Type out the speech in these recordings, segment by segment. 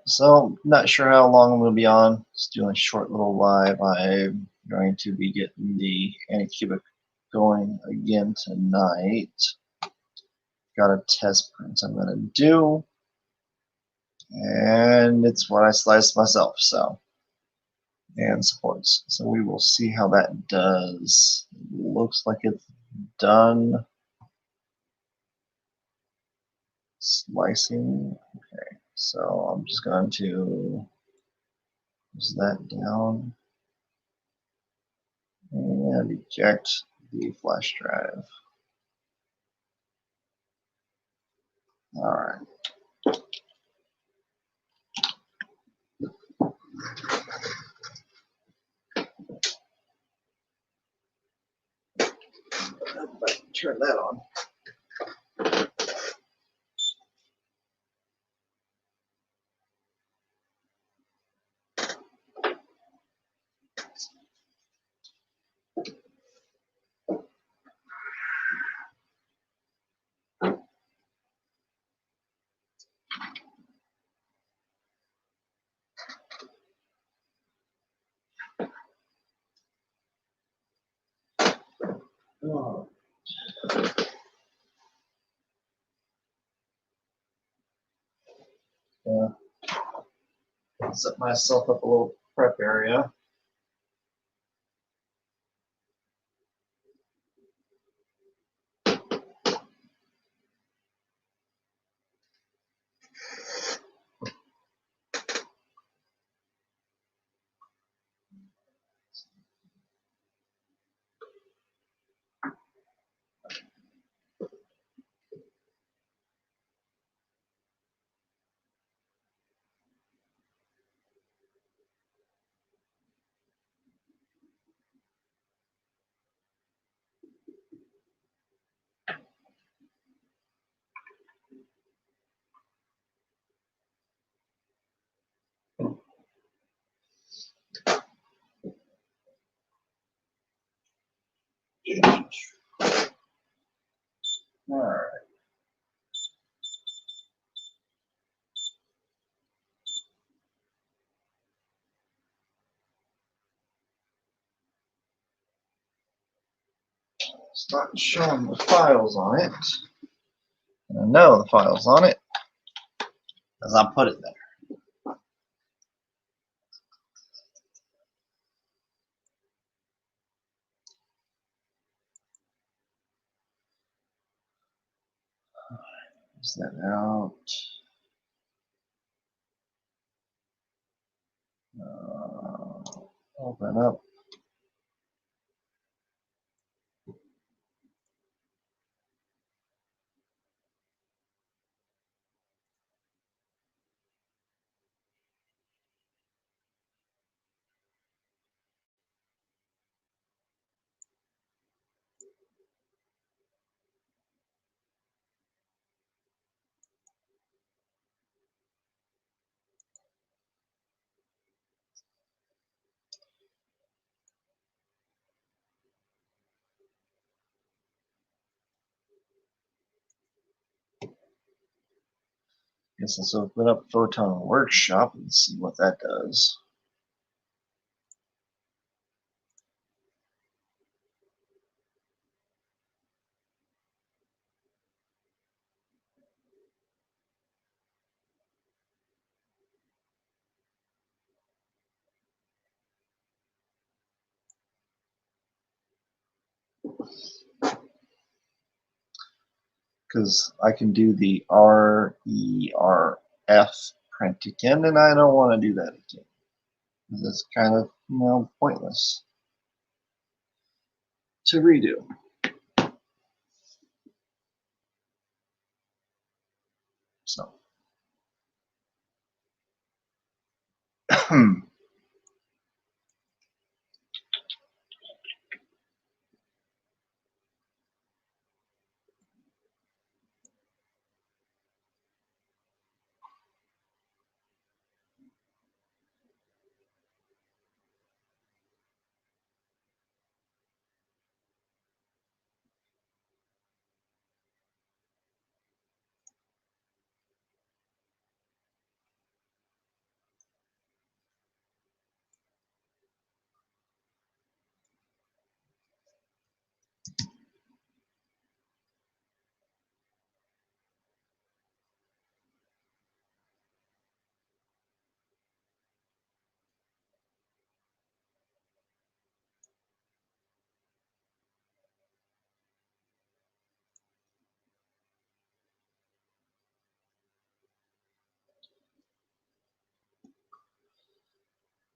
So, not sure how long I'm going to be on. Just doing a short little live. I'm going to be getting the Anycubic going again tonight. Got a test print I'm going to do, and it's what I sliced myself. So, and supports. So we will see how that does. Looks like it's done slicing. Okay, so I'm just going to close that down and eject the flash drive. All right. Turn that on. Oh. Yeah. Set myself up a little prep area. All right. It's not showing the files on it. And I know the files on it as I put it there. Is that out? Open up. Guess let's open up Photon Workshop and see what that does. Because I can do the RERF print again, and I don't want to do that again. It's kind of, pointless to redo. So,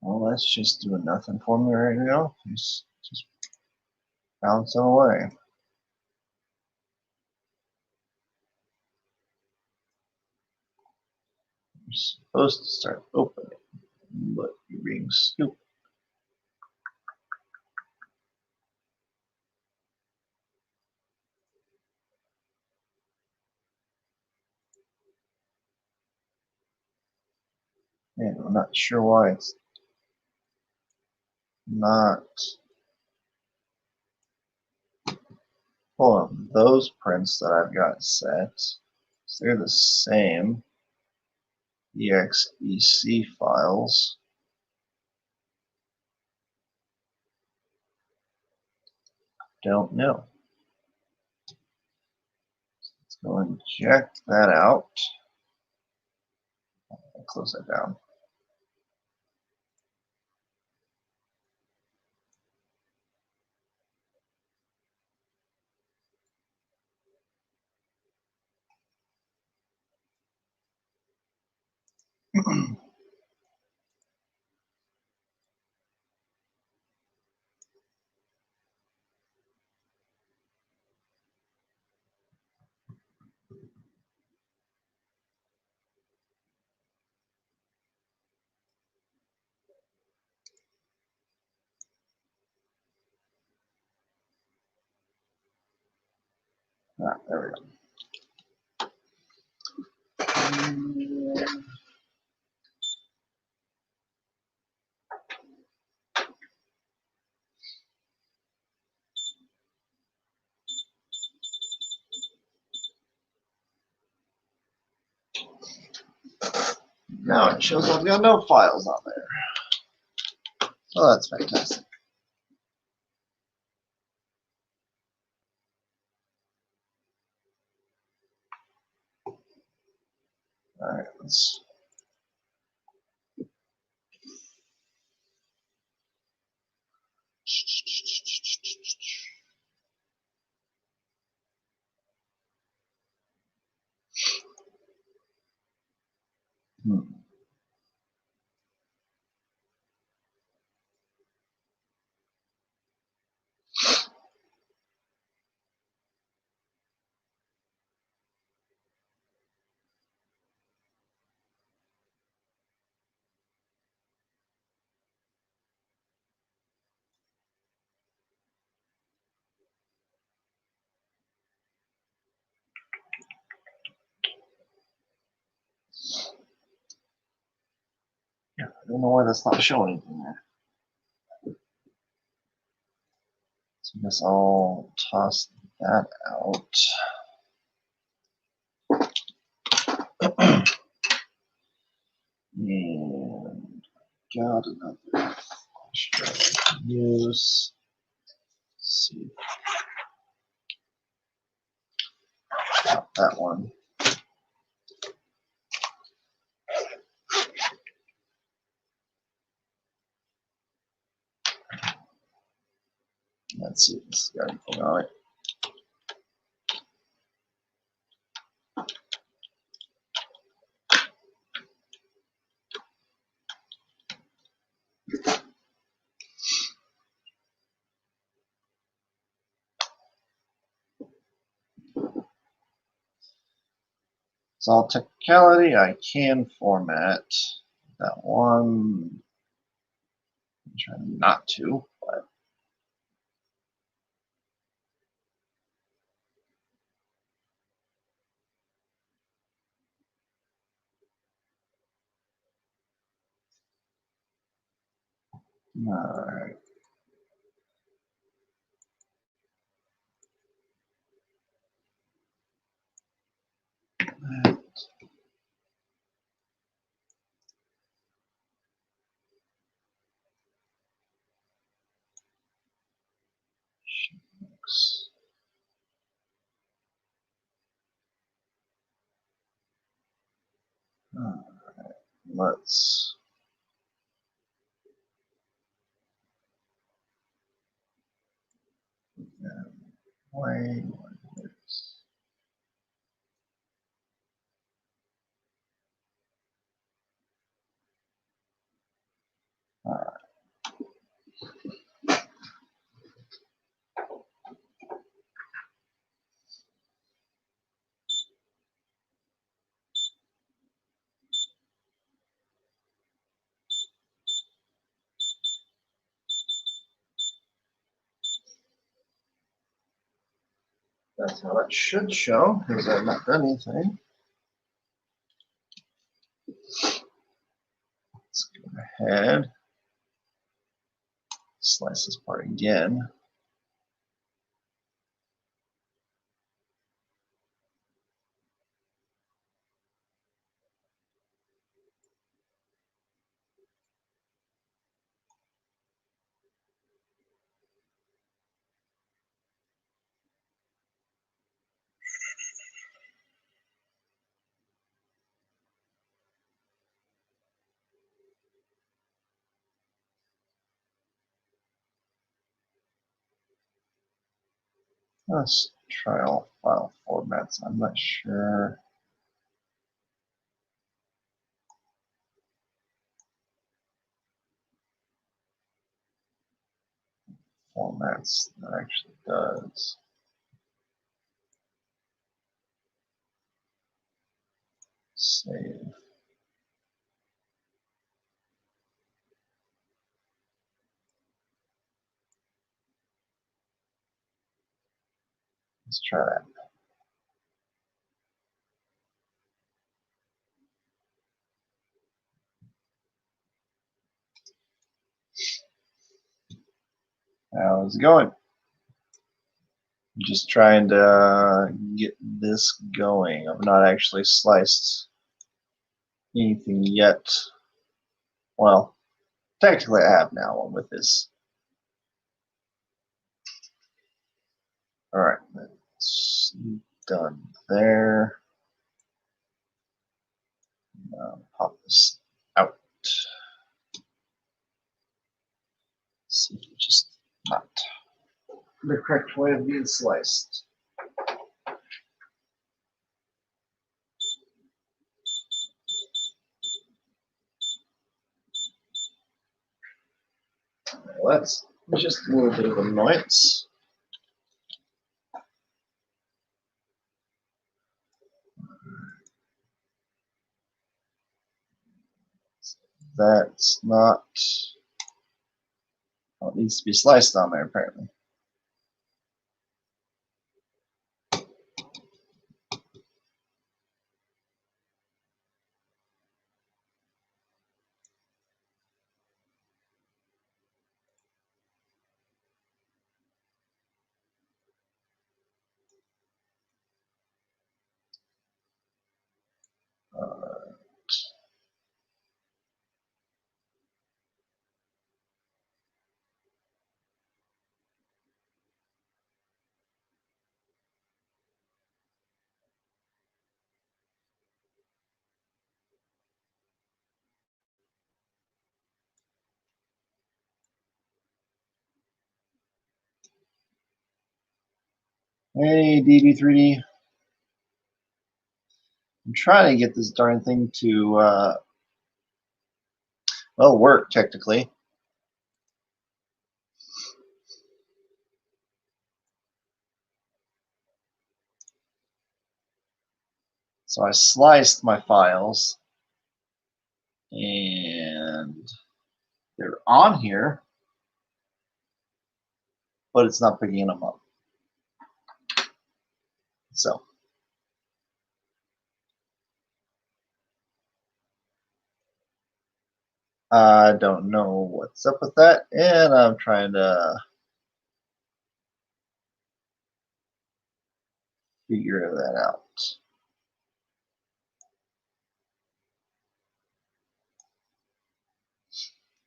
Well, that's just doing nothing for me right now. Just bouncing away. You're supposed to start opening, but you're being stupid. And I'm not sure why it's not. Hold on, those prints that I've got set, they're the same exec files. Don't know. Let's go and check that out. I'll close that down. There we go. Now it shows I've got no files on there. Oh, that's fantastic. All right, let's. Yeah, I don't know why that's not showing anything there. So I guess I'll toss that out. And got another flash drive to use. Let's see. Got that one. Let's see if this has got anything on it. It's all technicality. I can format that one. I'm trying not to, but all right. All right. Let's. Wait. That's how it should show, because I've not done anything. Let's go ahead, slice this part again. Let's try all file formats. I'm not sure. Formats that actually does. Save. Let's try that. How's it going? I'm just trying to get this going. I've not actually sliced anything yet. Well, technically I have now with this. Alright, that's done there. Pop this out. See if it's just not the correct way of being sliced. Well, that's just a little bit of annoyance. That's not how it needs to be sliced on there, apparently. Hey, DB3D. I'm trying to get this darn thing to, well, work, technically. So I sliced my files, and they're on here, but it's not picking them up. So I don't know what's up with that, and I'm trying to figure that out.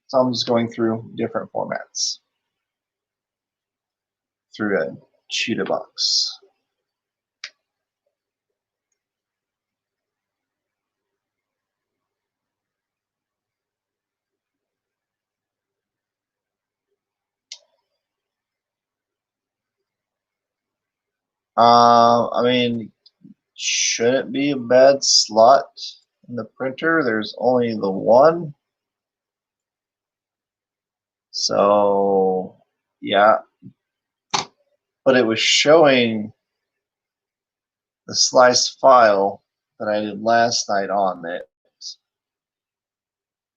So I'm just going through different formats through a cheetah box. I mean, shouldn't be a bad slot in the printer. There's only the one. So yeah, but it was showing the sliced file that I did last night on it,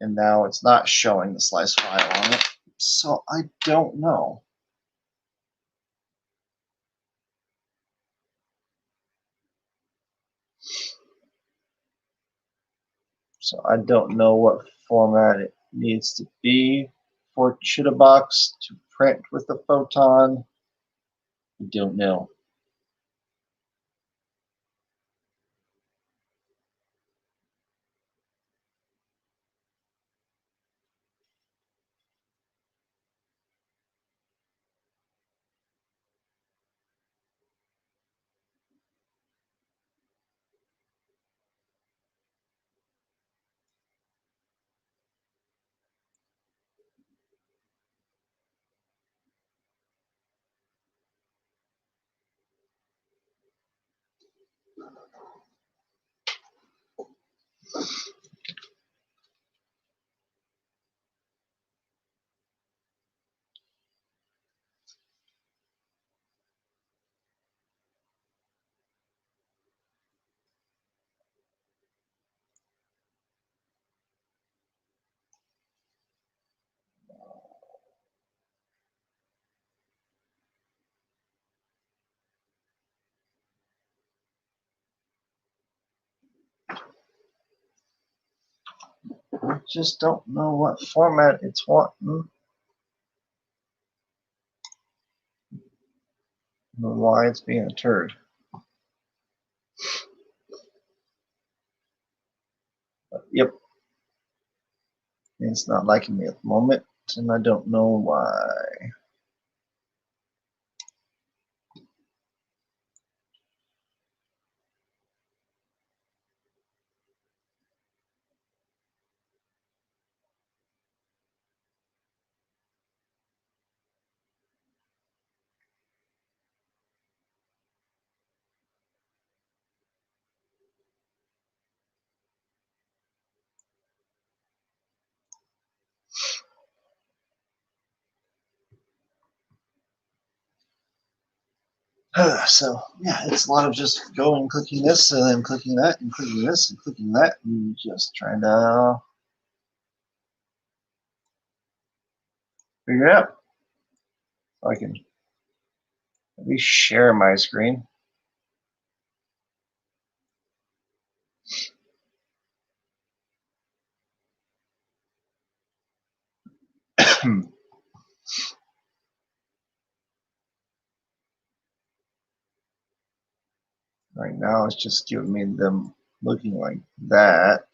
and now it's not showing the sliced file on it. So I don't know. So I don't know what format it needs to be for Chitabox to print with the Photon. I don't know. I just don't know what format it's wanting. Or why it's being a turd. But, yep. It's not liking me at the moment, and I don't know why. So yeah, it's a lot of just going clicking this and then clicking that and clicking this and clicking that and just trying to figure it out. So I can at least share my screen. Right now it's just giving me them looking like that.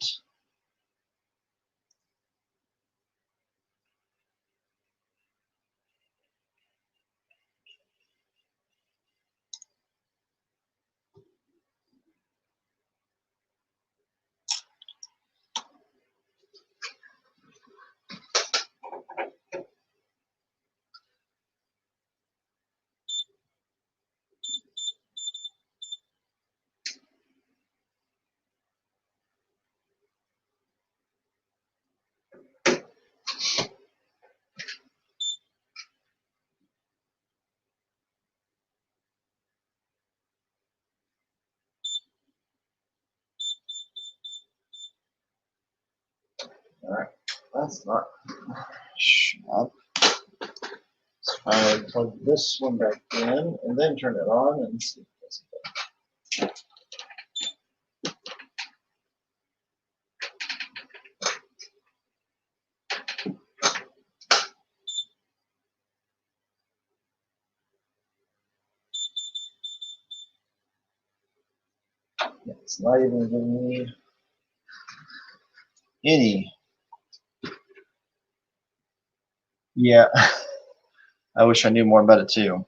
Alright, that's not shop. Let's finally plug this one back in and then turn it on and see if this it's not even giving me any. Yeah, I wish I knew more about it too.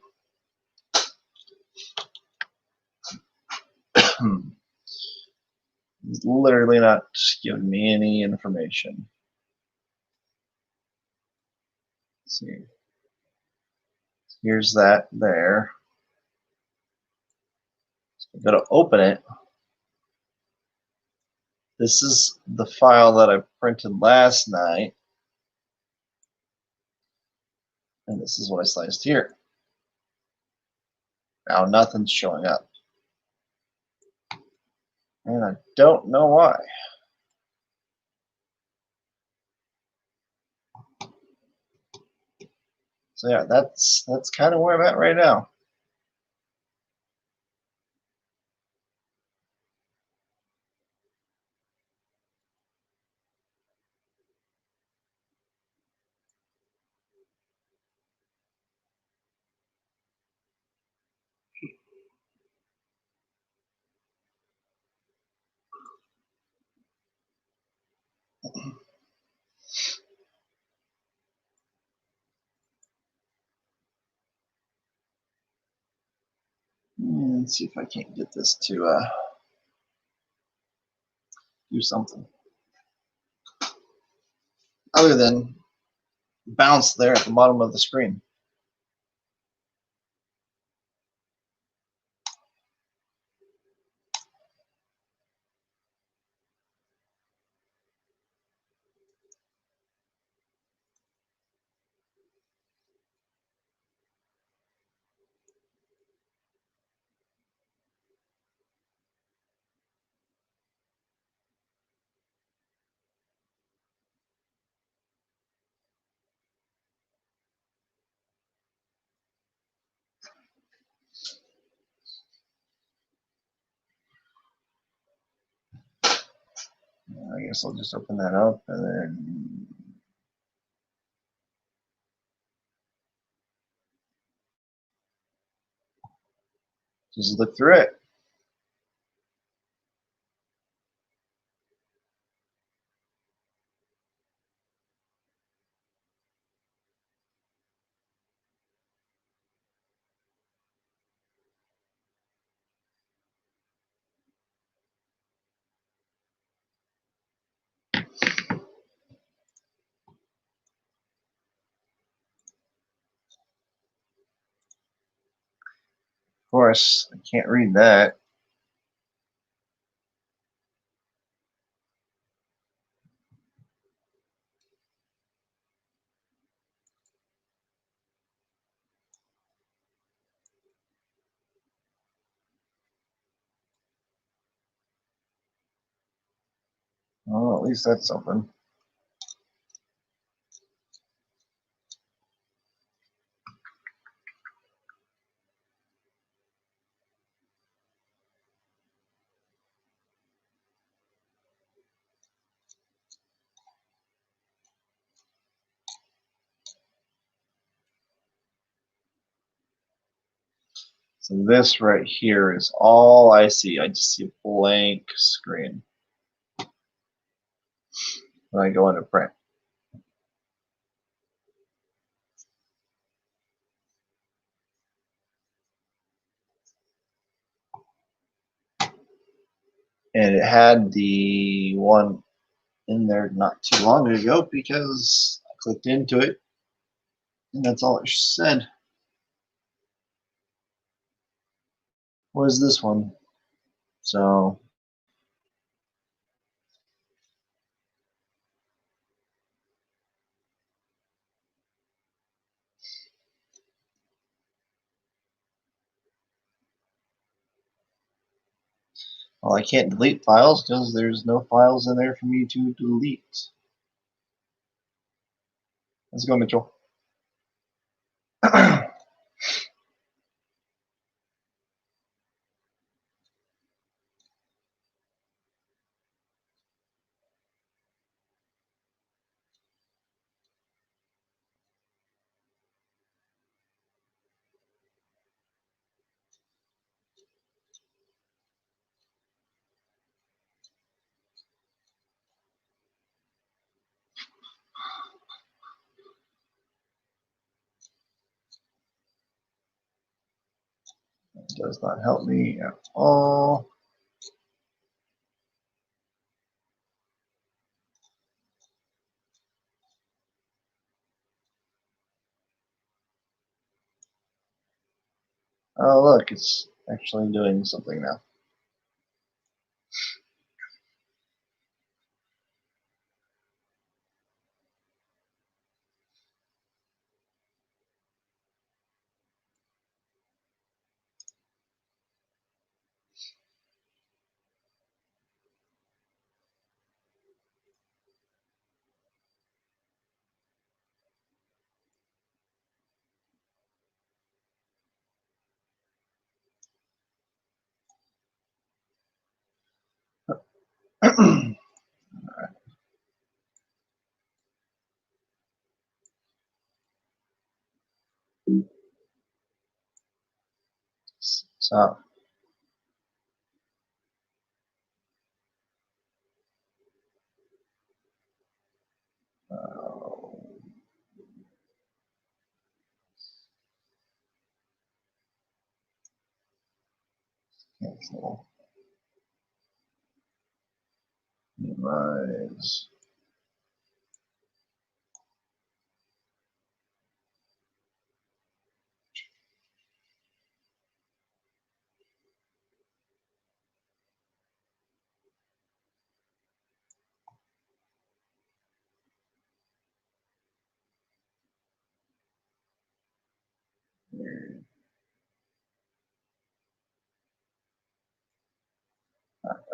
It's literally not giving me any information. Let's see. Here's that there. So I'm going to open it. This is the file that I printed last night. And this is what I sliced here. Now nothing's showing up. And I don't know why. So yeah, that's kind of where I'm at right now. Let's see if I can't get this to do something other than bounce there at the bottom of the screen. I guess I'll just open that up and then just look through it. Of course, I can't read that. Well, at least that's open. So this right here is all I see. I just see a blank screen when I go into print. And it had the one in there not too long ago because I clicked into it and that's all it said. Was this one? So well, I can't delete files because there's no files in there for me to delete. Let's go, Mitchell. Does not help me at all. Oh, look, it's actually doing something now. So, cancel, minimize.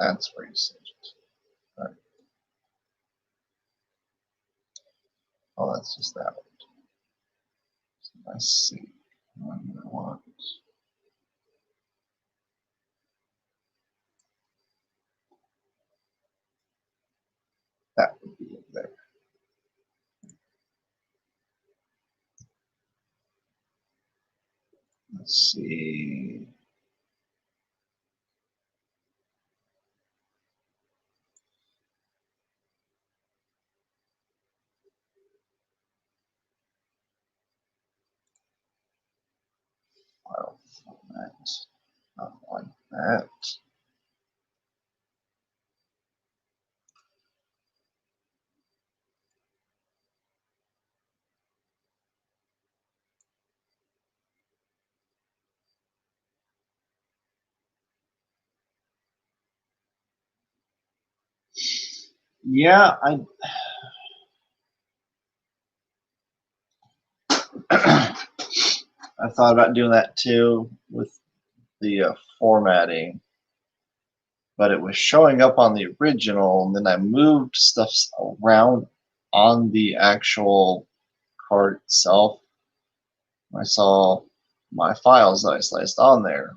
That's where you saved it. Right. Oh, that's just that one. Let's see. What do I want? That would be it there. Let's see. File format. Not like that. Yeah, I I thought about doing that too with the formatting, but it was showing up on the original, and then I moved stuff around on the actual card itself. I saw my files that I sliced on there.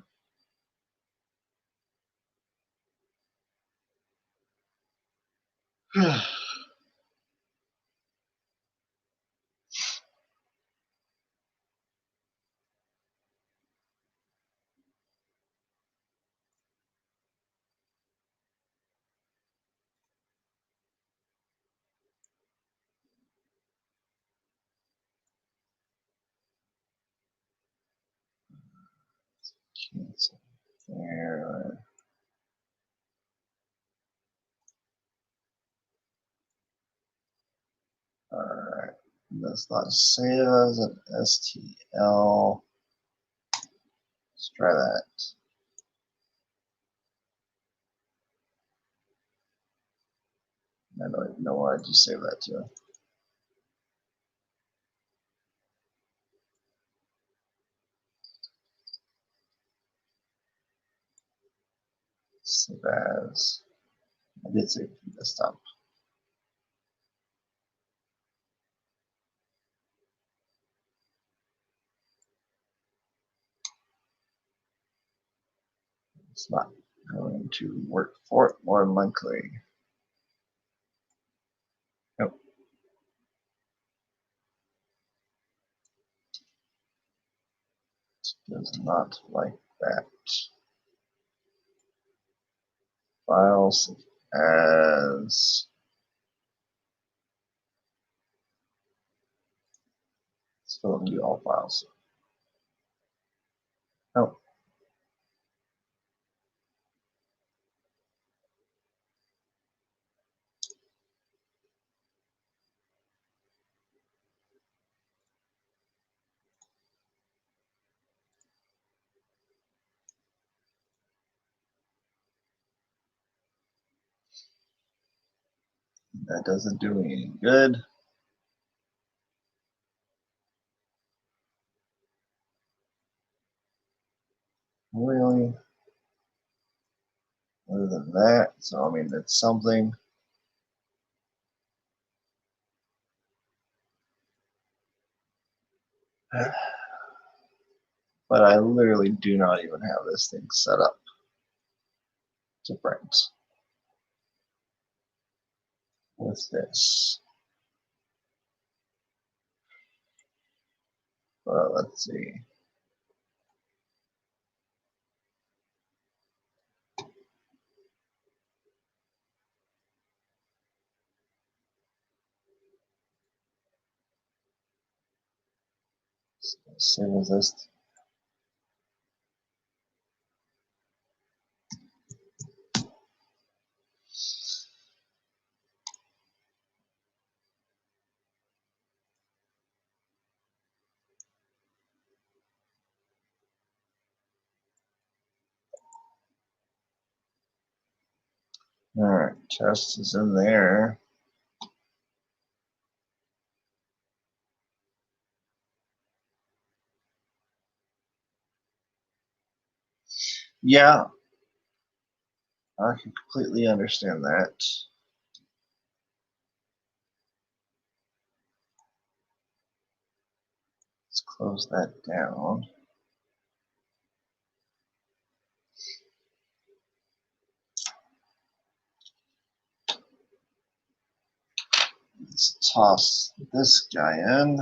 Cancel there. Alright. Let's not save as an STL. Let's try that. I don't even know why I just saved that to. Save as. I did save it this time. It's not going to work for it more than likely. Nope. It does not like that. Files as. Let's fill in all files. Nope. That doesn't do me any good. Really? Other than that, so I mean, it's something. But I literally do not even have this thing set up to print. with this. Well, let's see. Same as this. All right, test is in there. Yeah, I can completely understand that. Let's close that down. Let's toss this guy in.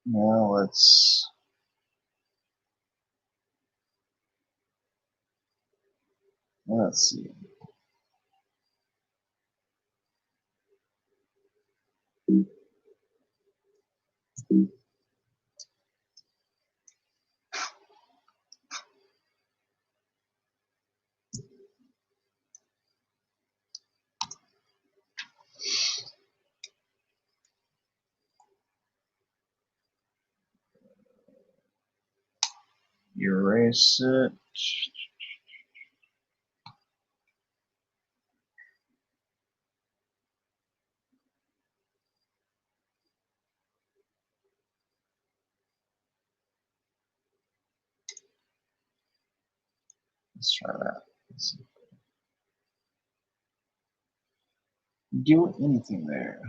Now let's see. Erase it. Let's try that. Let's do anything there.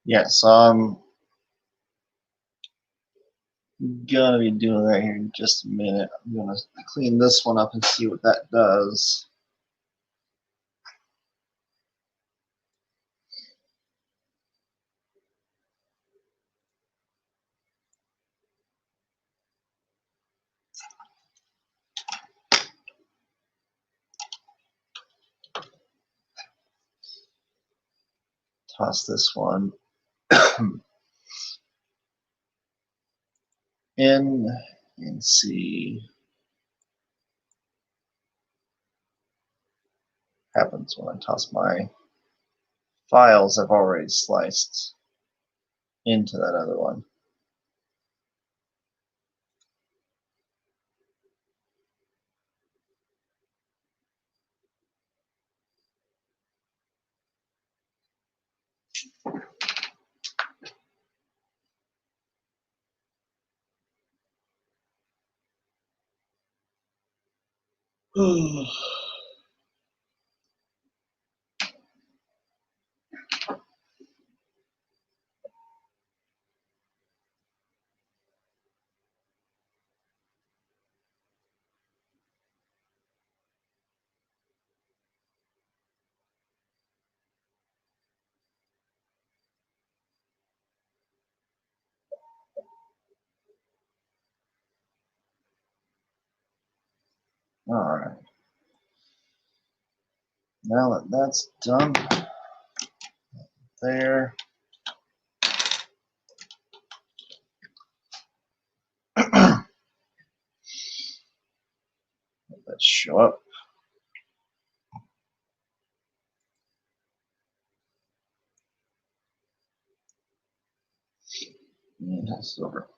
Yeah, so I'm gonna be doing that here in just a minute. I'm gonna clean this one up and see what that does. Toss this one in and see what happens when I toss my files I've already sliced into that other one. All right. Now that that's done, there. Let that show up. And that's over.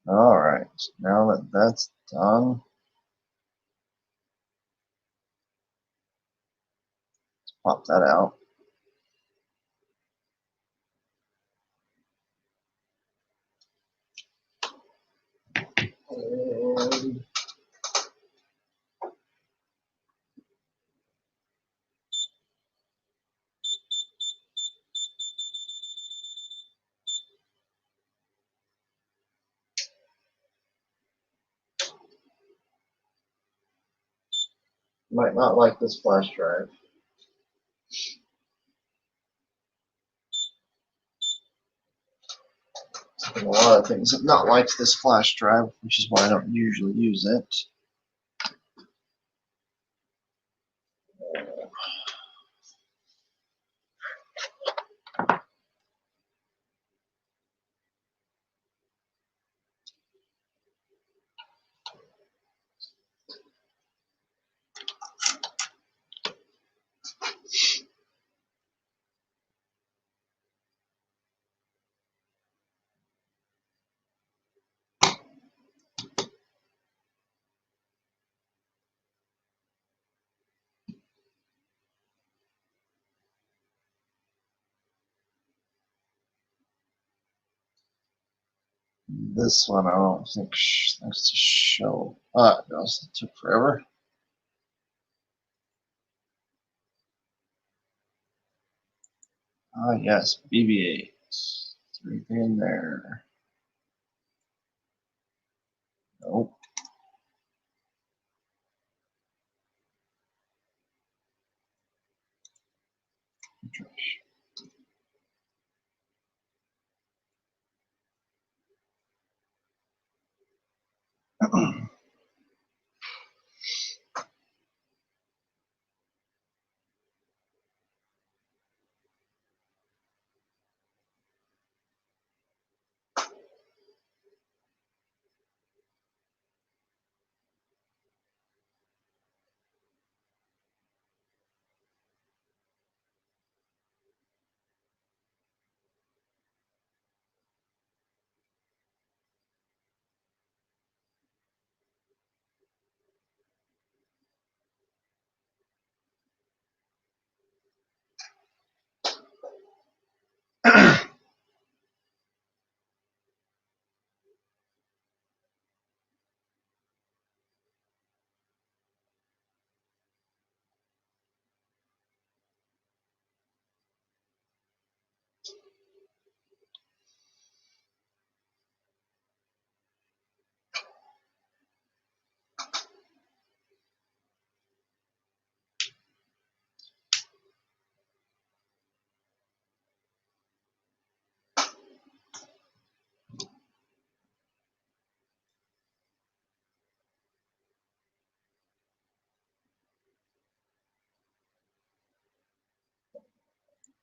All right. Now that that's done, pop that out. And might not like this flash drive. A lot of things have not liked this flash drive, which is why I don't usually use it. This one I don't think has to show. It does. It took forever. Yes, BB-8. Everything in there. Nope. Trash.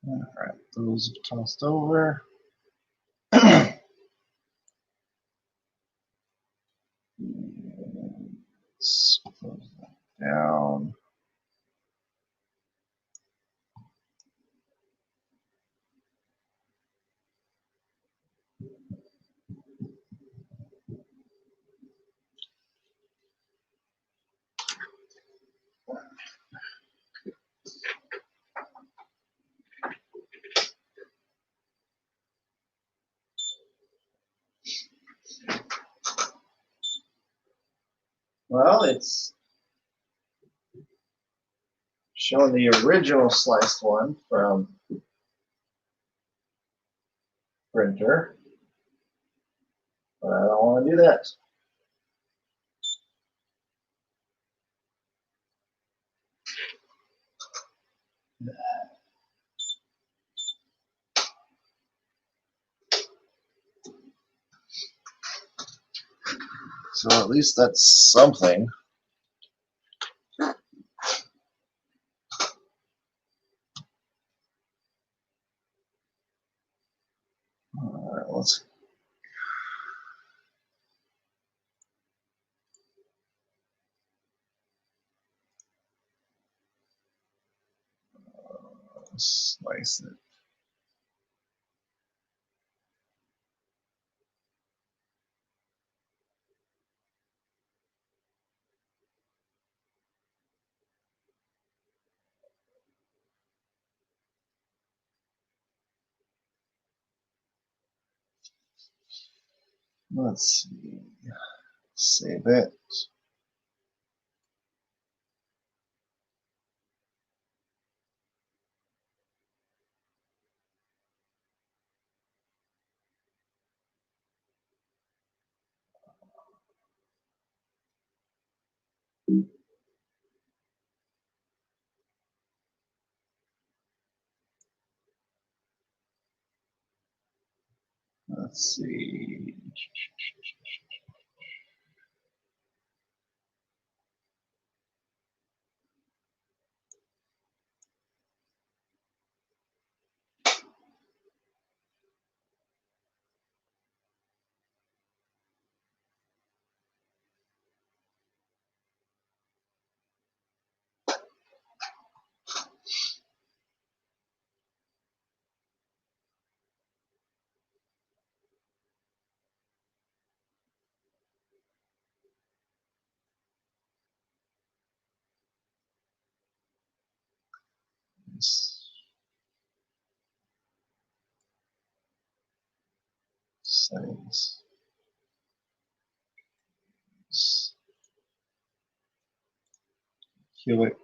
All right, those have tossed over. Well, it's showing the original sliced one from printer, but I don't want to do that. So at least that's something. All right, let's slice it. Let's see. Save it. Let's see. Settings. Cubic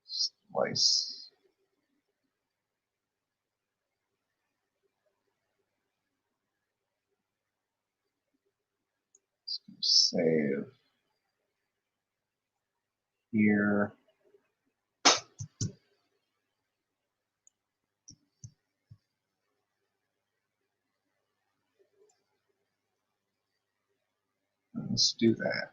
slice. Save here. Let's do that.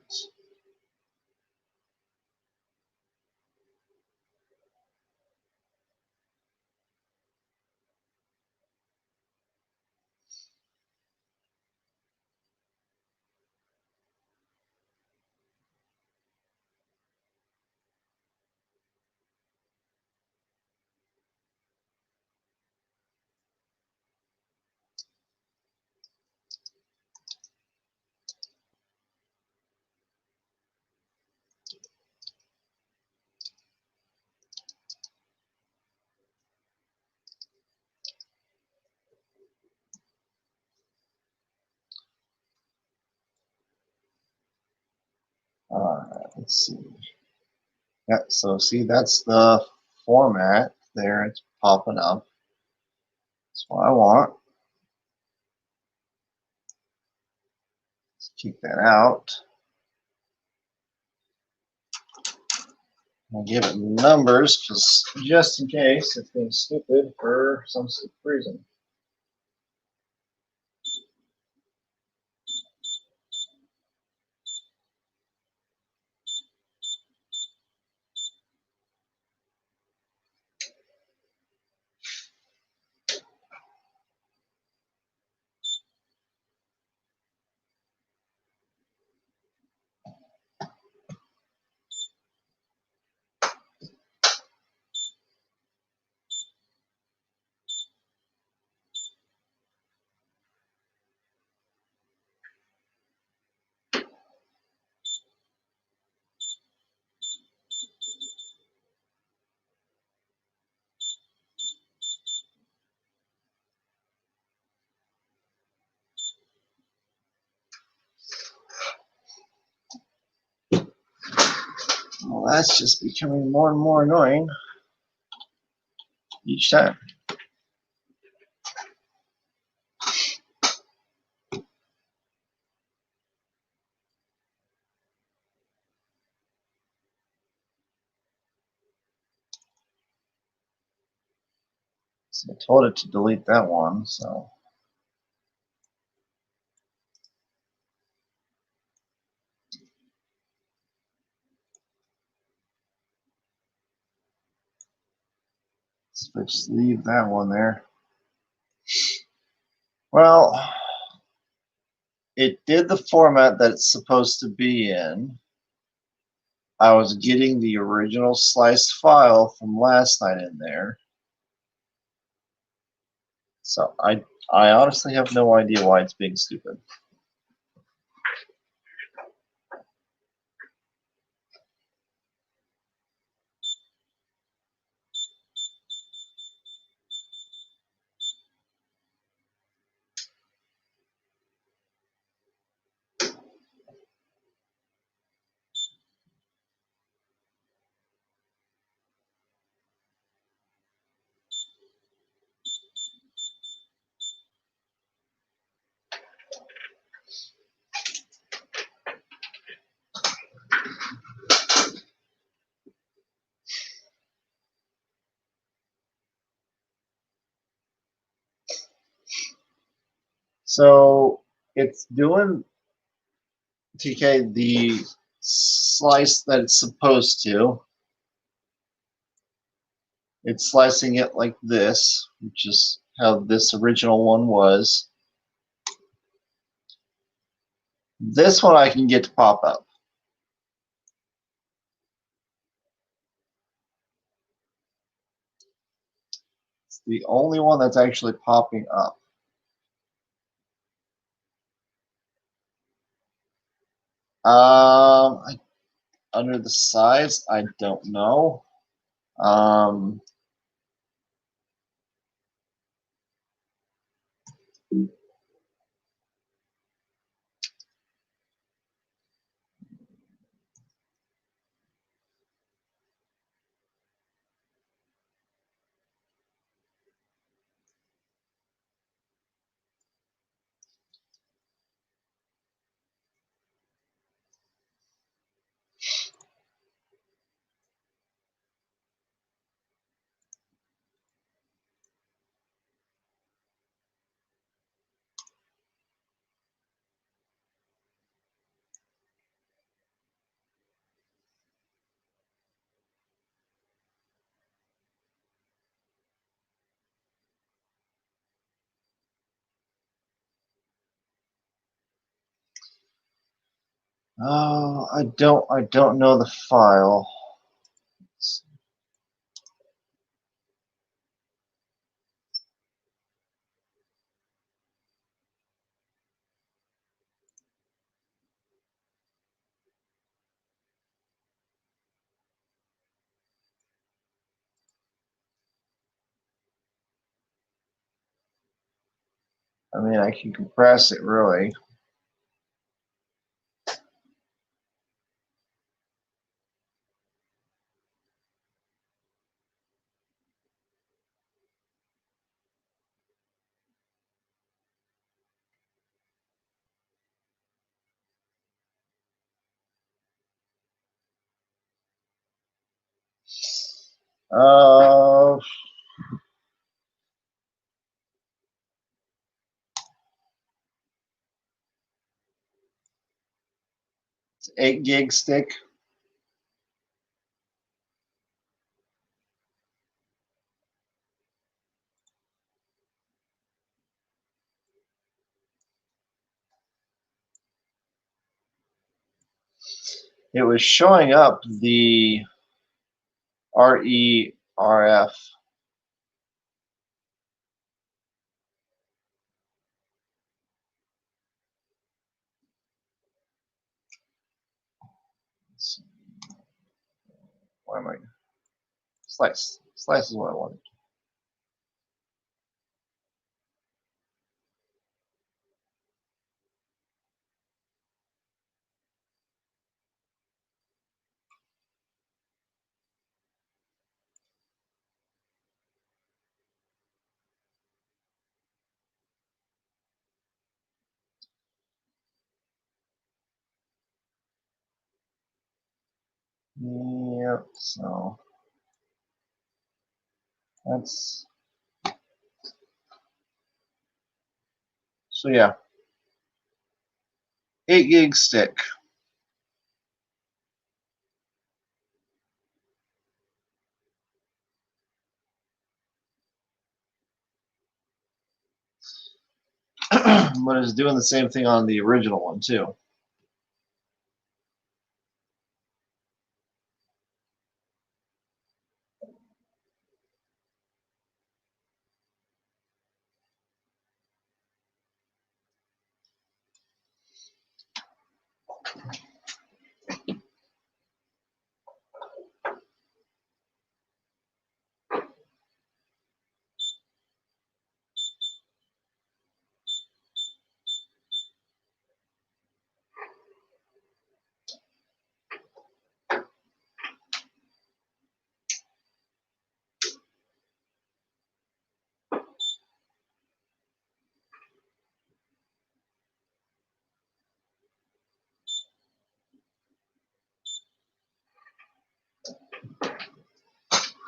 All right, let's see. Yeah, so see, that's the format there. It's popping up. That's what I want. Let's keep that out. I'll give it numbers just in case it's being stupid for some reason. that's just becoming more and more annoying each time. So I told it to delete that one, so. Let's leave that one there. Well, it did the format that it's supposed to be in. I was getting the original sliced file from last night in there. So I honestly have no idea why it's being stupid. So it's doing, TK, the slice that it's supposed to. It's slicing it like this, which is how this original one was. This one I can get to pop up. It's the only one that's actually popping up. Under the size, I don't know. Oh, I don't know the file. I mean, I can compress it really. Uh, it's 8 gig stick. It was showing up the RERF. Why am I? Slice. Slice is what I wanted. Yep, so that's, so yeah, 8 gig stick. But it's doing the same thing on the original one too.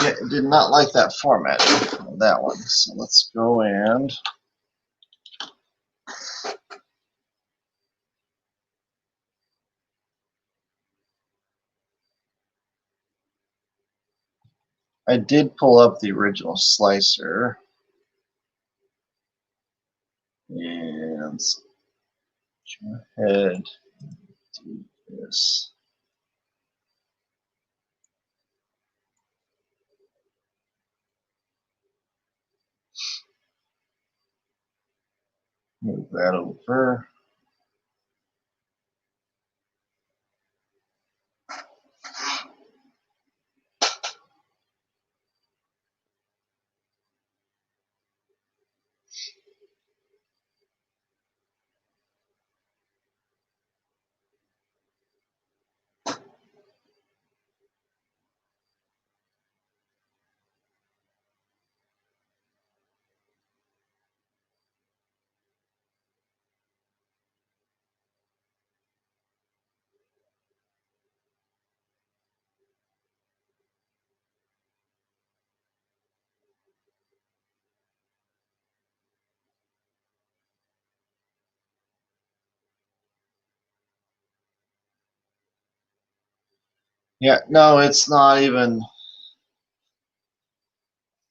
Yeah, it did not like that format of that one. So let's go and I did pull up the original slicer and let's go ahead and do this. Move that over. Yeah, no, it's not even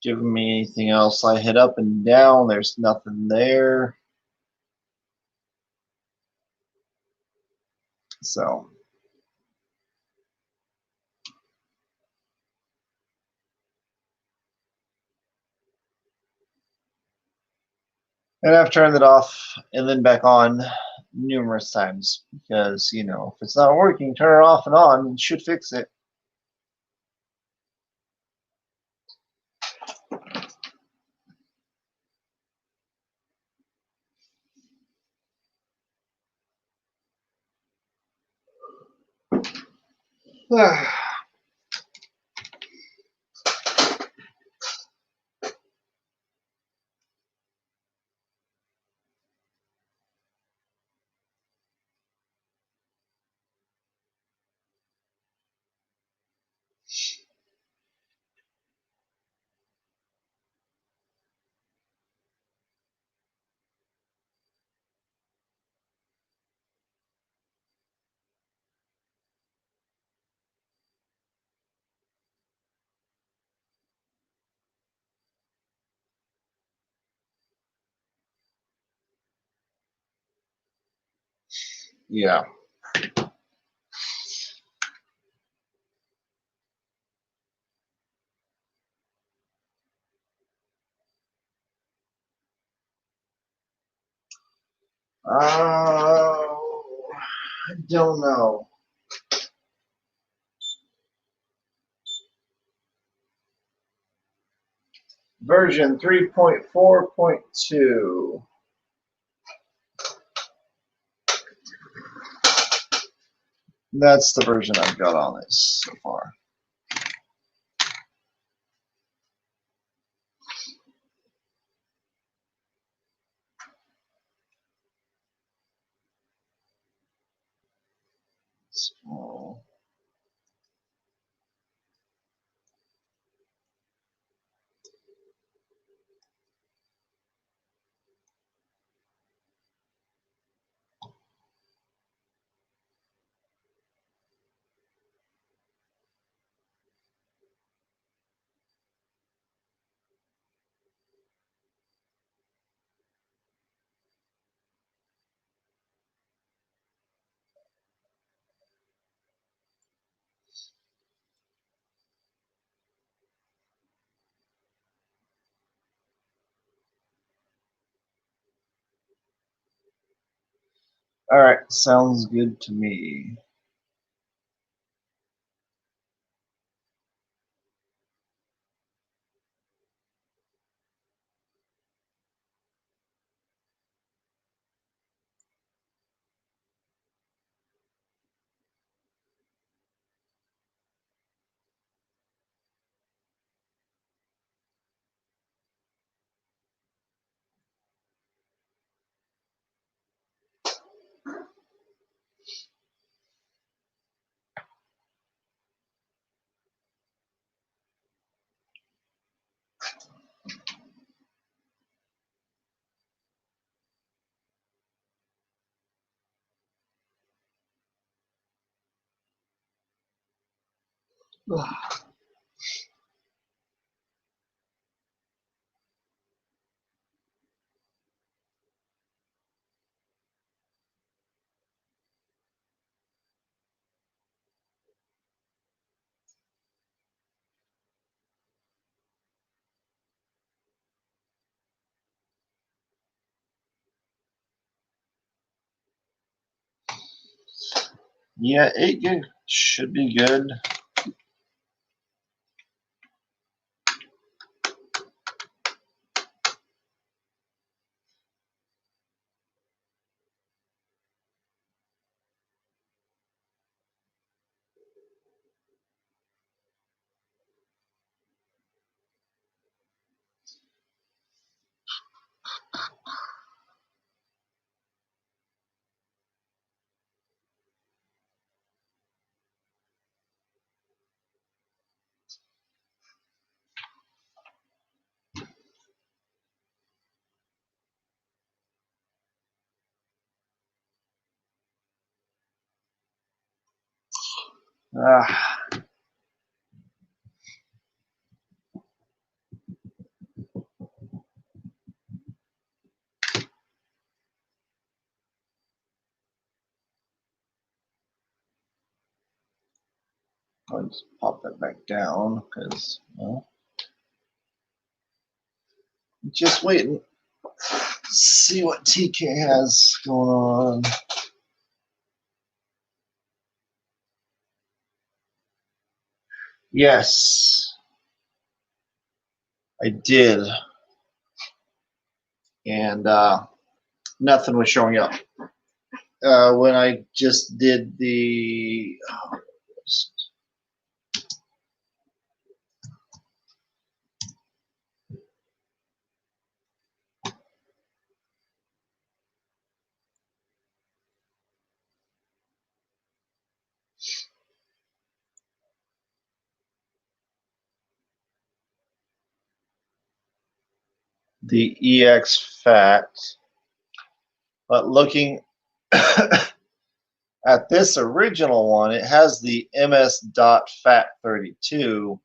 giving me anything else. I hit up and down, there's nothing there. So, and I've turned it off and then back on numerous times because, you know, if it's not working, turn it off and on. It should fix it. Yeah. I don't know. Version 3.4.2. That's the version I've got on this so far. So, All right, sounds good to me. Yeah, 8 gig should be good. Ah, I'll just pop that back down because, well, just waiting to see what TK has going on. Yes, I did, and nothing was showing up. When I just did the EX fat, but looking at this original one, it has the MS dot fat 32,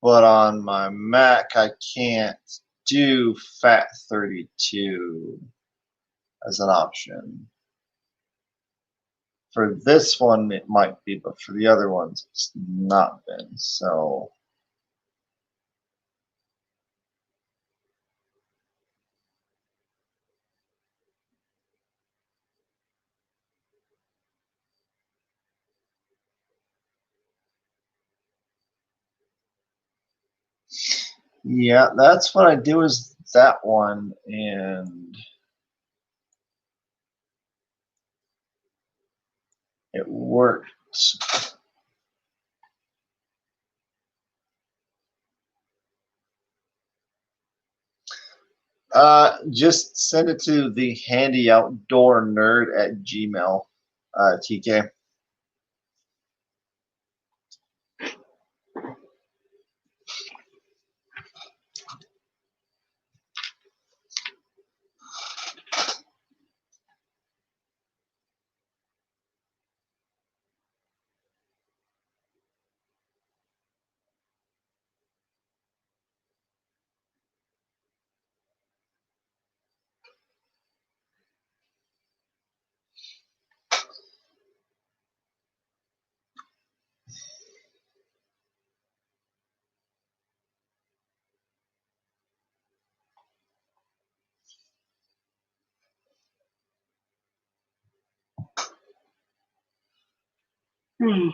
but on my Mac I can't do fat 32 as an option. For this one it might be, but for the other ones it's not been. So yeah, that's what I do is that one, and it worked. Just send it to the handy outdoor nerd at Gmail, TK. Alright,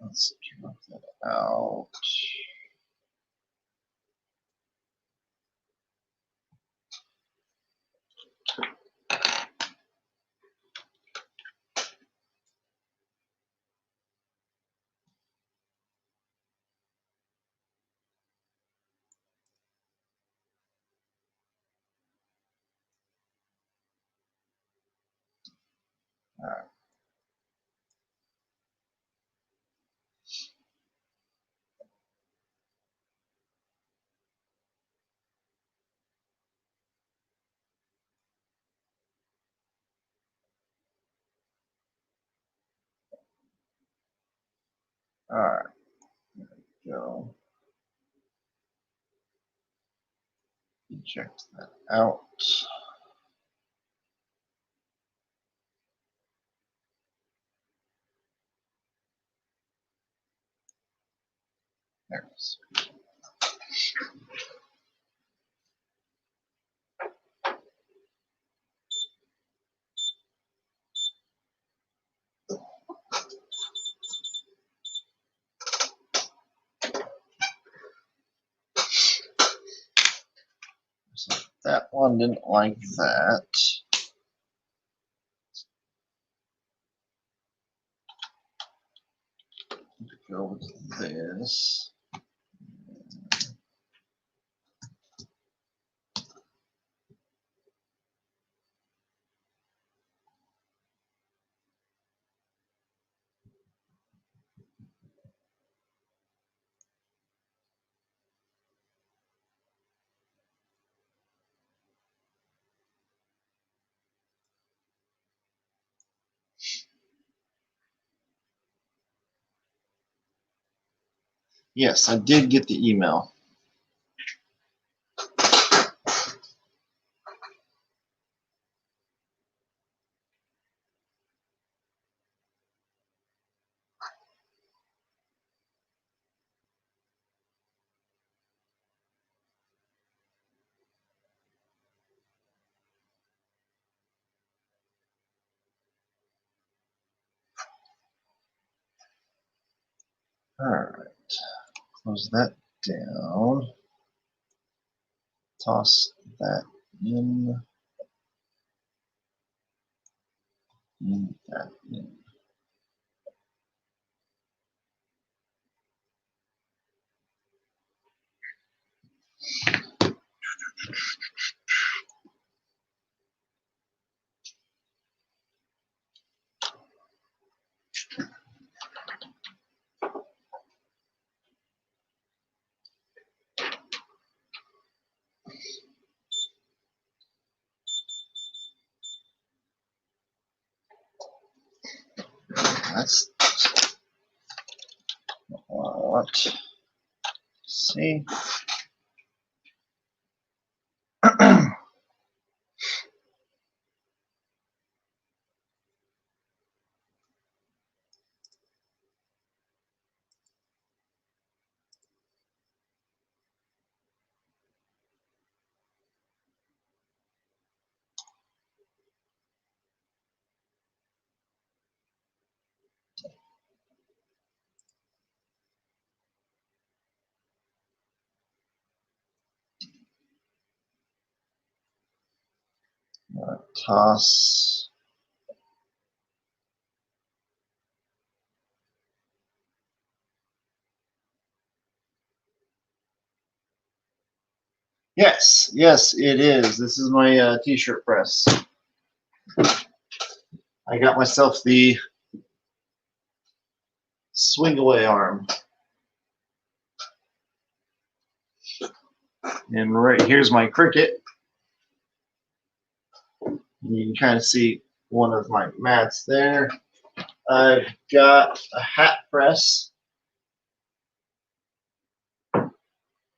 let's drop that out. Alright. Alright, there we go. Eject that out. There it is. So that one didn't like that. Go with this. Yes, I did get the email. Alright, close that down. Toss that in. That in. That's what. See. Toss. Yes, yes, it is. This is my t-shirt press. I got myself the swing away arm. And right here's my Cricut. You can kind of see one of my mats there. I've got a hat press,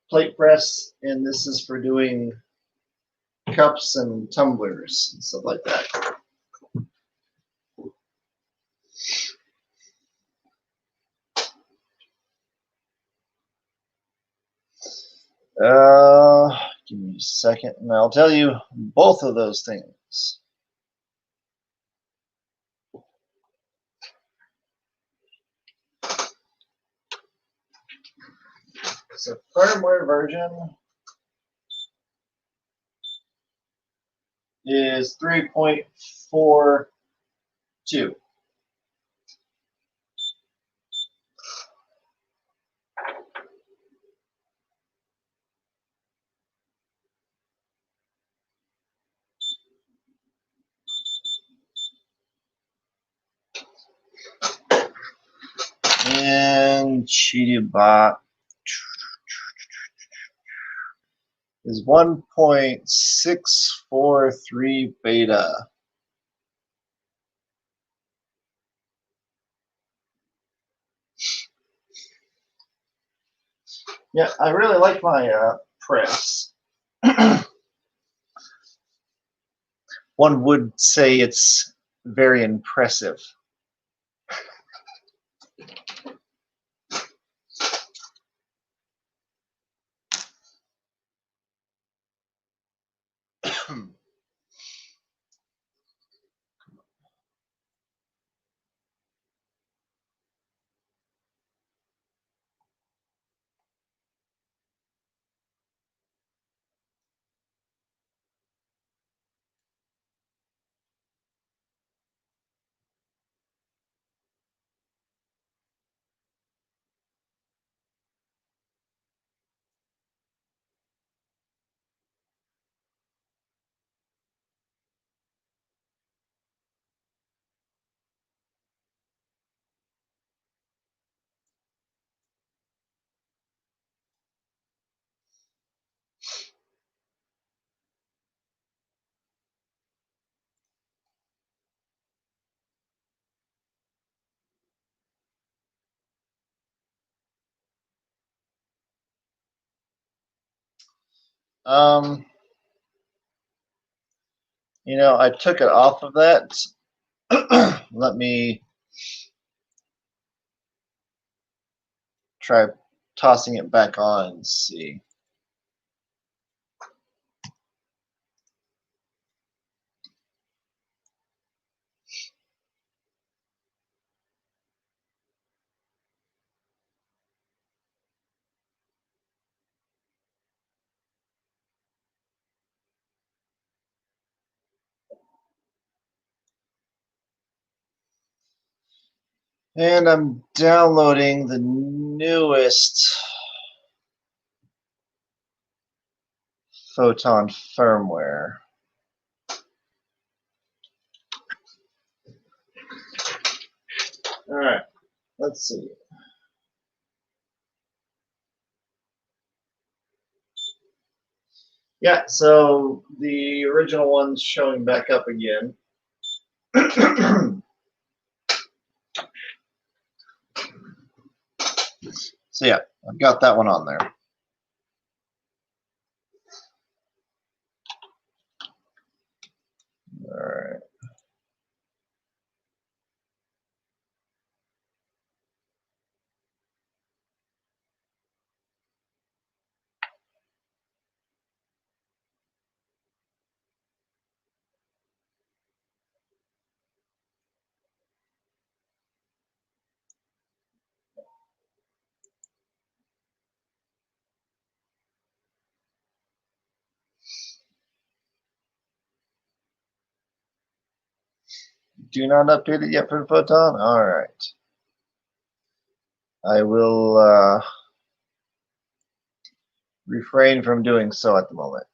plate press, and this is for doing cups and tumblers and stuff like that. Give me a second and I'll tell you both of those things. So firmware version is 3.42. And CheetahBot is 1.643 beta. Yeah, I really like my press. One would say it's very impressive. You know, I took it off of that. Let me try tossing it back on and see. And I'm downloading the newest Photon firmware. All right, let's see. Yeah, so the original one's showing back up again. So yeah, I've got that one on there. All right. Do not update it yet for Photon? All right. I will refrain from doing so at the moment.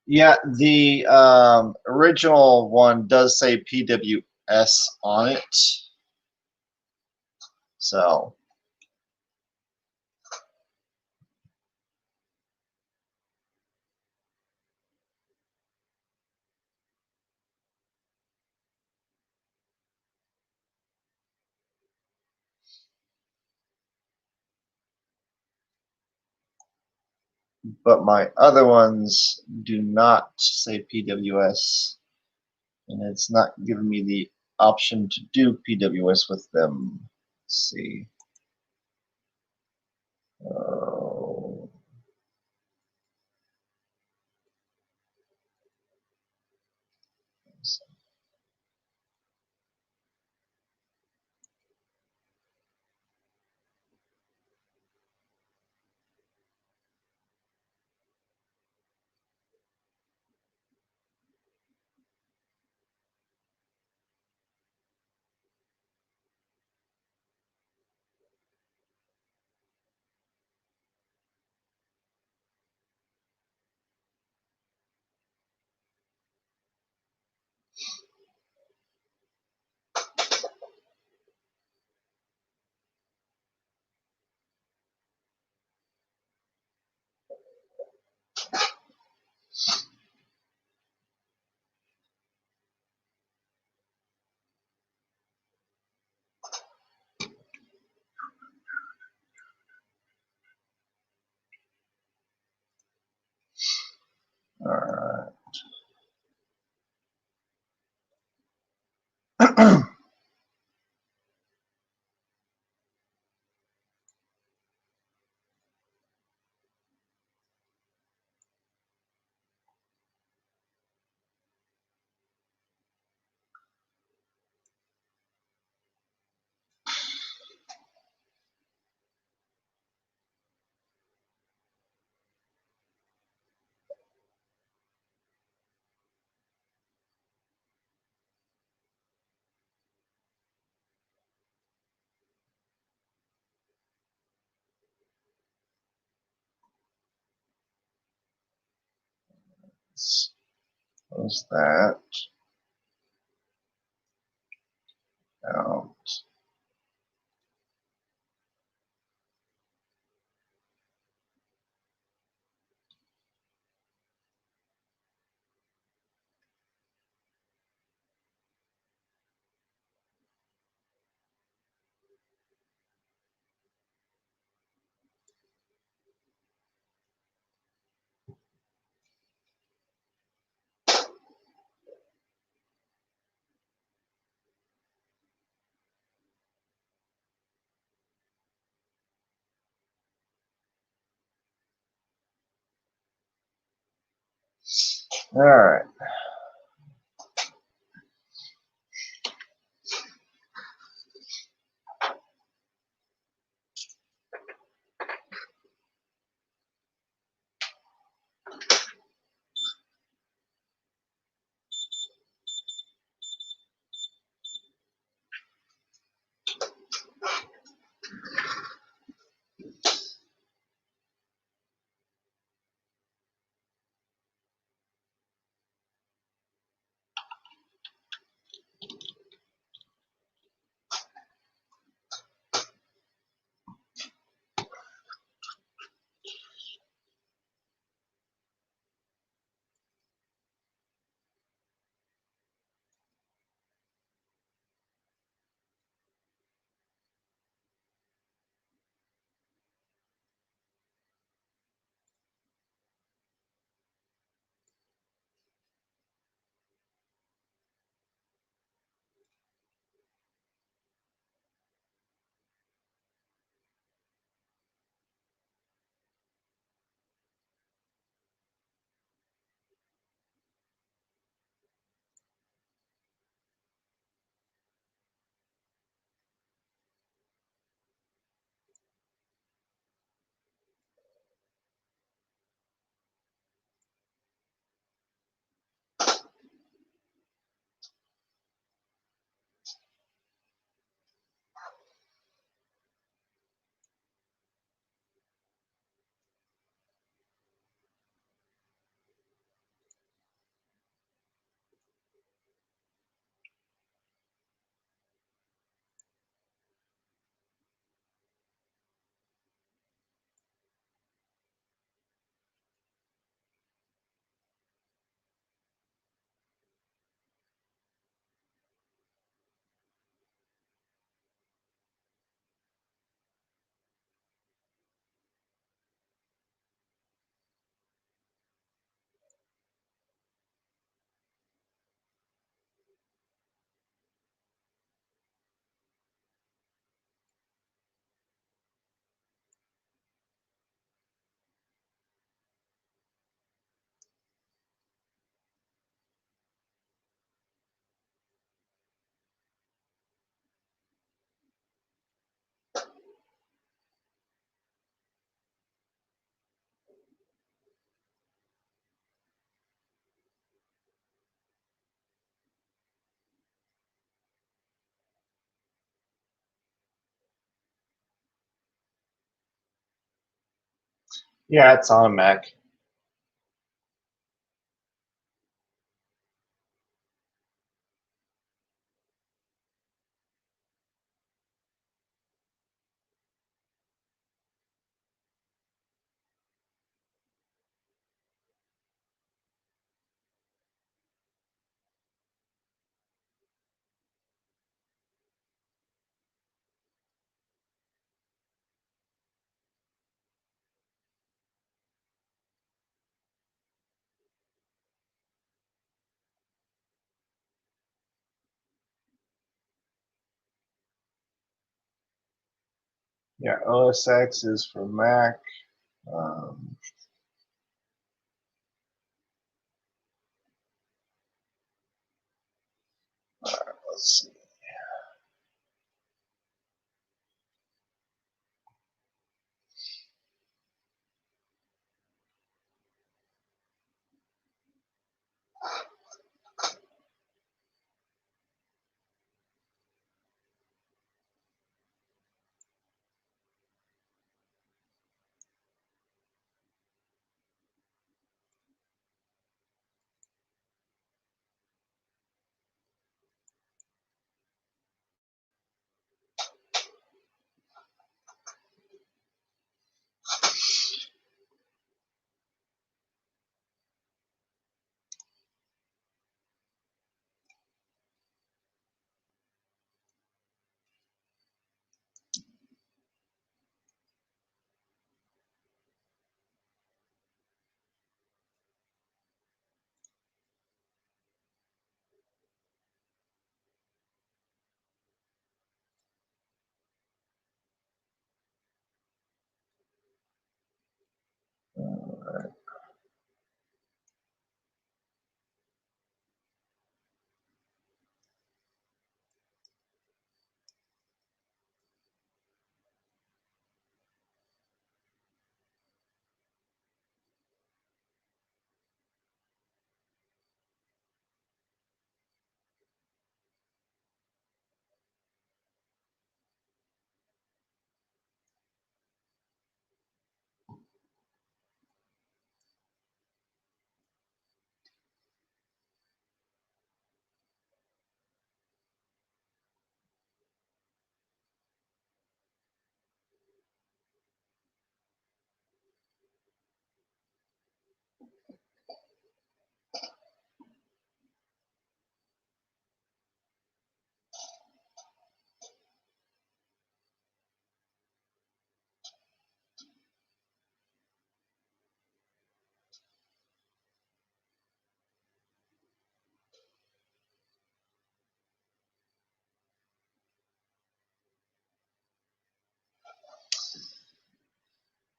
Yeah, the original one does say PWS on it. So, but my other ones do not say PWS, and it's not giving me the option to do PWS with them. Let's see. Oh. All right. Close that out. All right. Yeah, it's on a Mac. Yeah, OS X is for Mac. Um, let's see.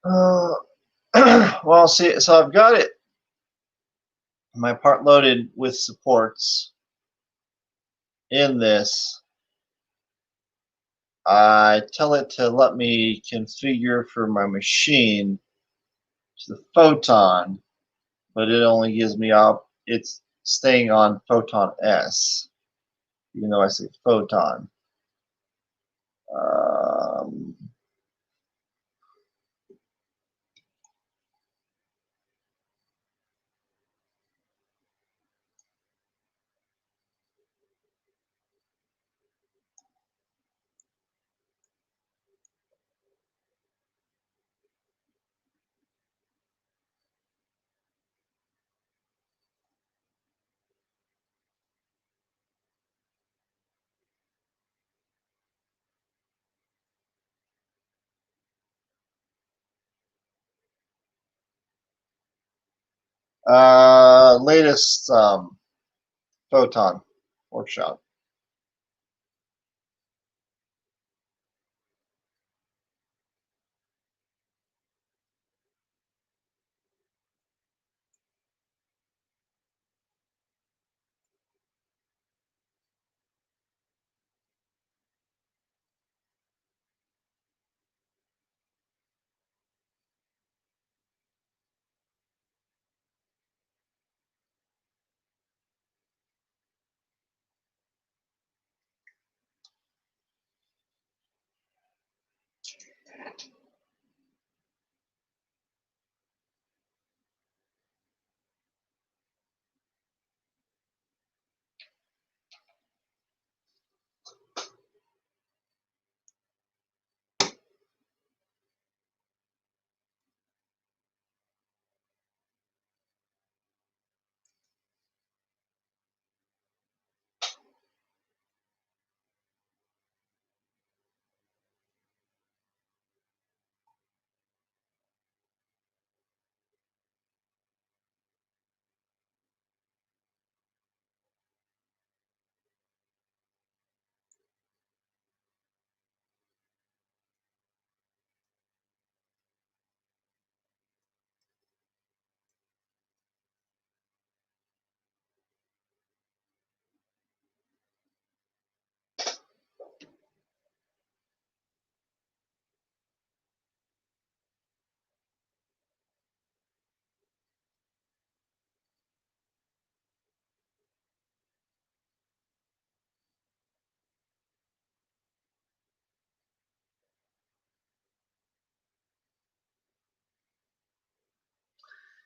Uh, well, see, so I've got it, my part loaded with supports in this. I tell it to let me configure for my machine to the photon, but it only gives me up. It's staying on photon S, even though I say photon. Um, latest photon workshop.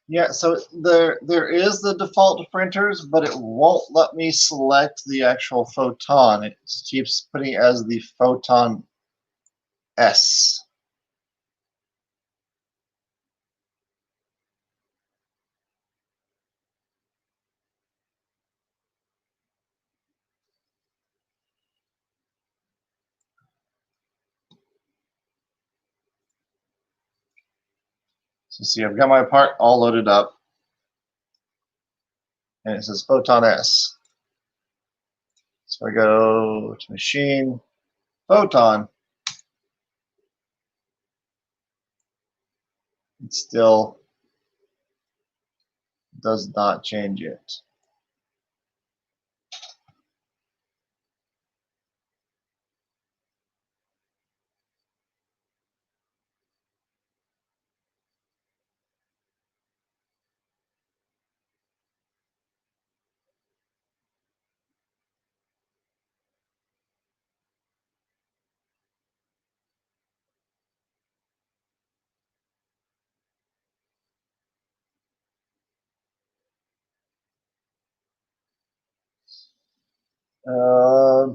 Yeah, so there is the default printers, but it won't let me select the actual photon. It keeps putting it as the photon S. So see, I've got my part all loaded up, and it says photon S. So I go to machine, photon. It still does not change it. Um,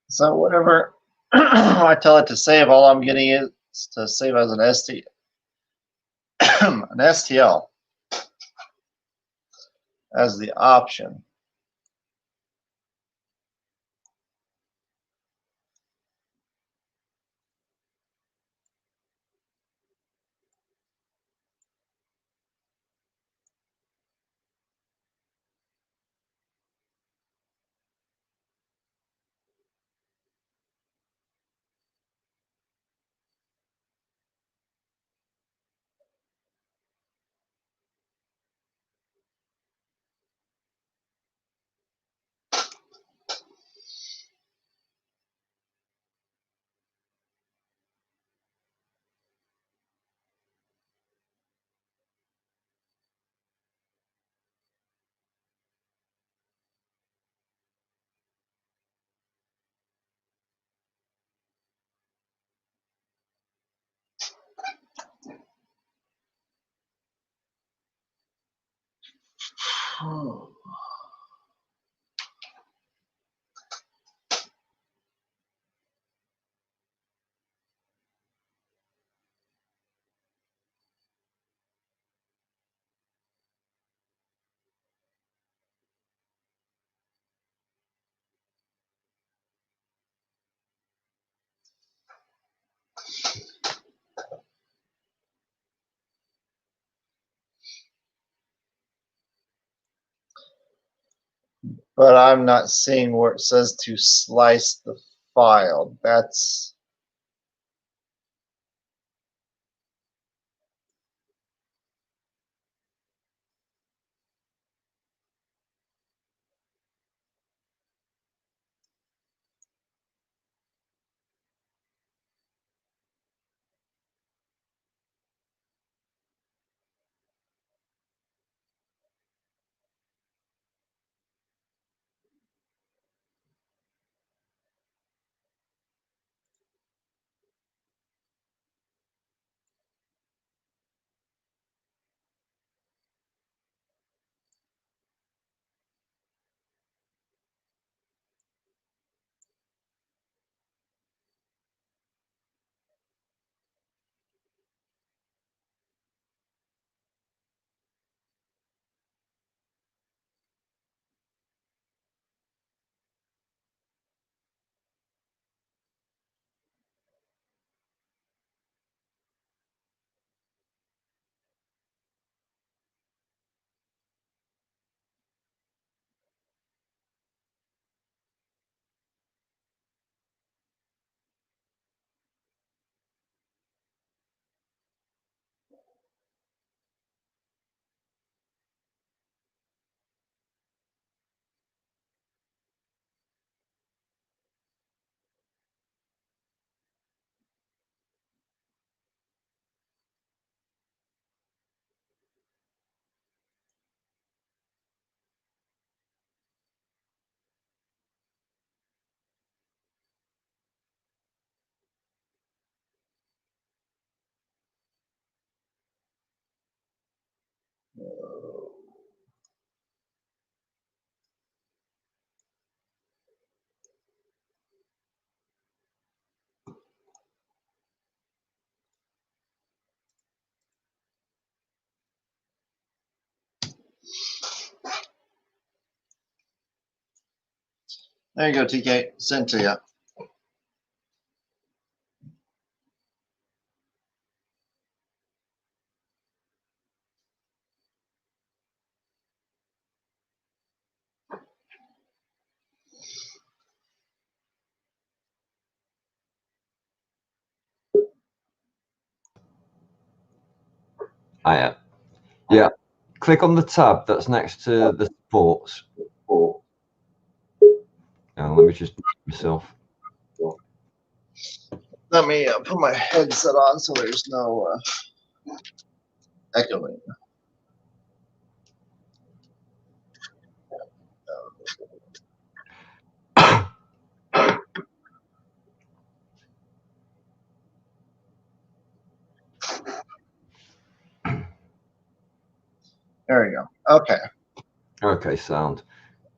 So whatever I tell it to save, all I'm getting is to save as an an STL as the option. But I'm not seeing where it says to slice the file. That's There you go, TK. Sent to you. Yeah. Click on the tab that's next to the supports. Now, let me just myself. Let me put my headset on so there's no echoing. There you go. Okay. Okay, sound.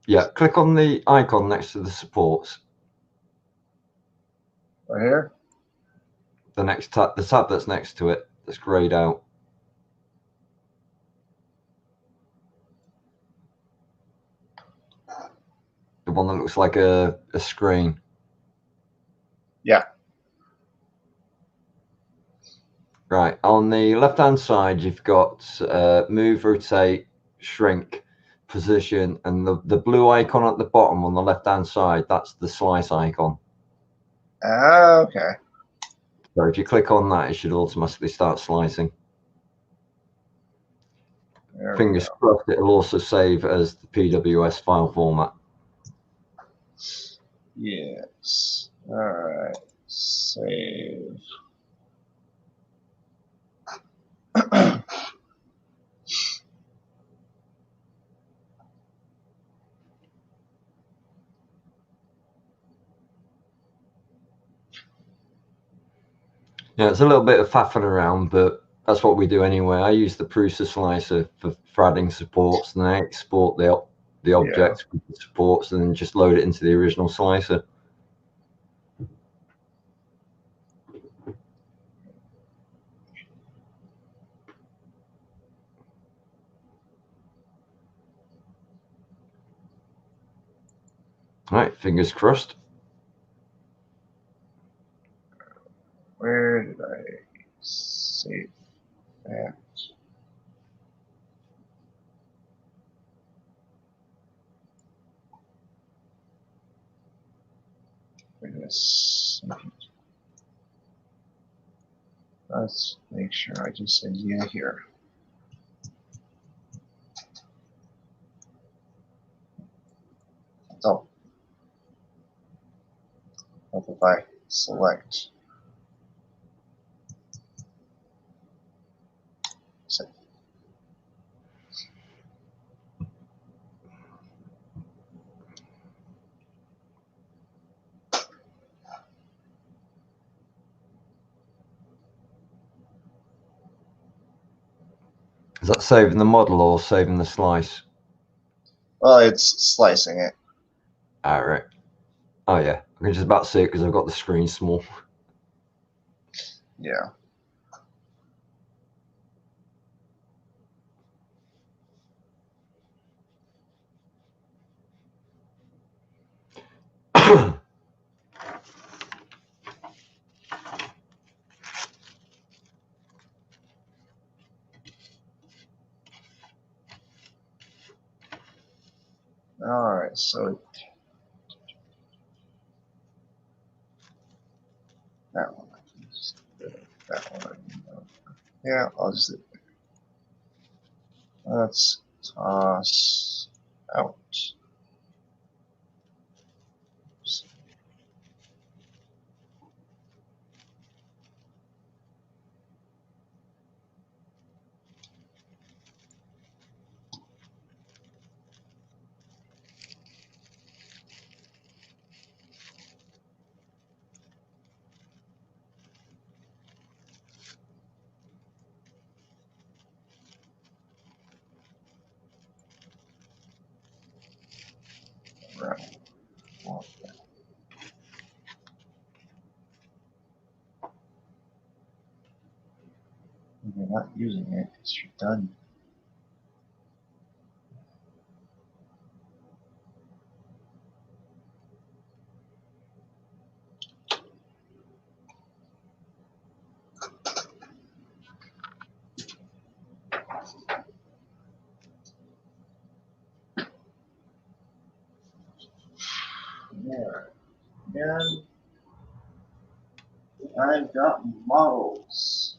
Yeah, click on the icon next to the supports. Right here? The next tab, the tab that's next to it, that's grayed out. The one that looks like a screen. Yeah. Right, on the left-hand side, you've got move, rotate, shrink, position, and the blue icon at the bottom on the left-hand side, that's the slice icon. Okay. So if you click on that, it should automatically start slicing. Fingers crossed, it'll also save as the PWS file format. Yes. All right. Save. Yeah, it's a little bit of faffing around, but that's what we do anyway. I use the Prusa slicer for adding supports, and I export the object with the supports, and then just load it into the original slicer. All right, fingers crossed. Where did I save that? Let's make sure I just send you here. So, if I select save. Is that saving the model or saving the slice? Well, it's slicing it. All right. Oh yeah, I can just about see it because I've got the screen small. Yeah. All right. So that one. That one. Yeah, I'll just. Let's toss out. Right. If you're not using it, you're done. And I've got models.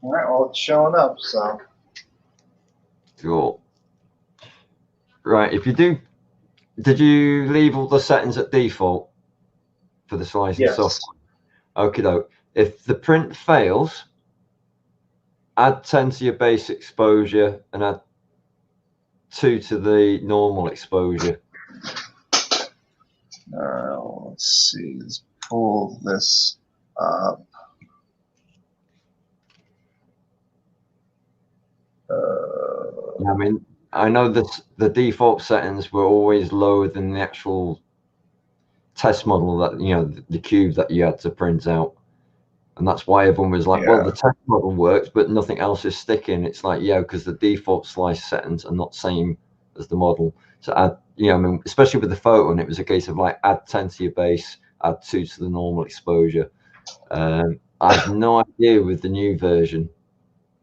All right, well, it's showing up, so. Cool. Right, if you do, did you leave all the settings at default for the slicing Yes. software? Okay, though. If the print fails, add 10 to your base exposure and add 2 to the normal exposure. Let's see. Let's pull this up. I mean, I know that the default settings were always lower than the actual test model that, you know, the cube that you had to print out. And that's why everyone was like, well, the test model works, but nothing else is sticking. It's like, yeah, because the default slice settings are not same as the model. So add, you know, I mean, especially with the photon, it was a case of like add 10 to your base, add 2 to the normal exposure. I have no idea with the new version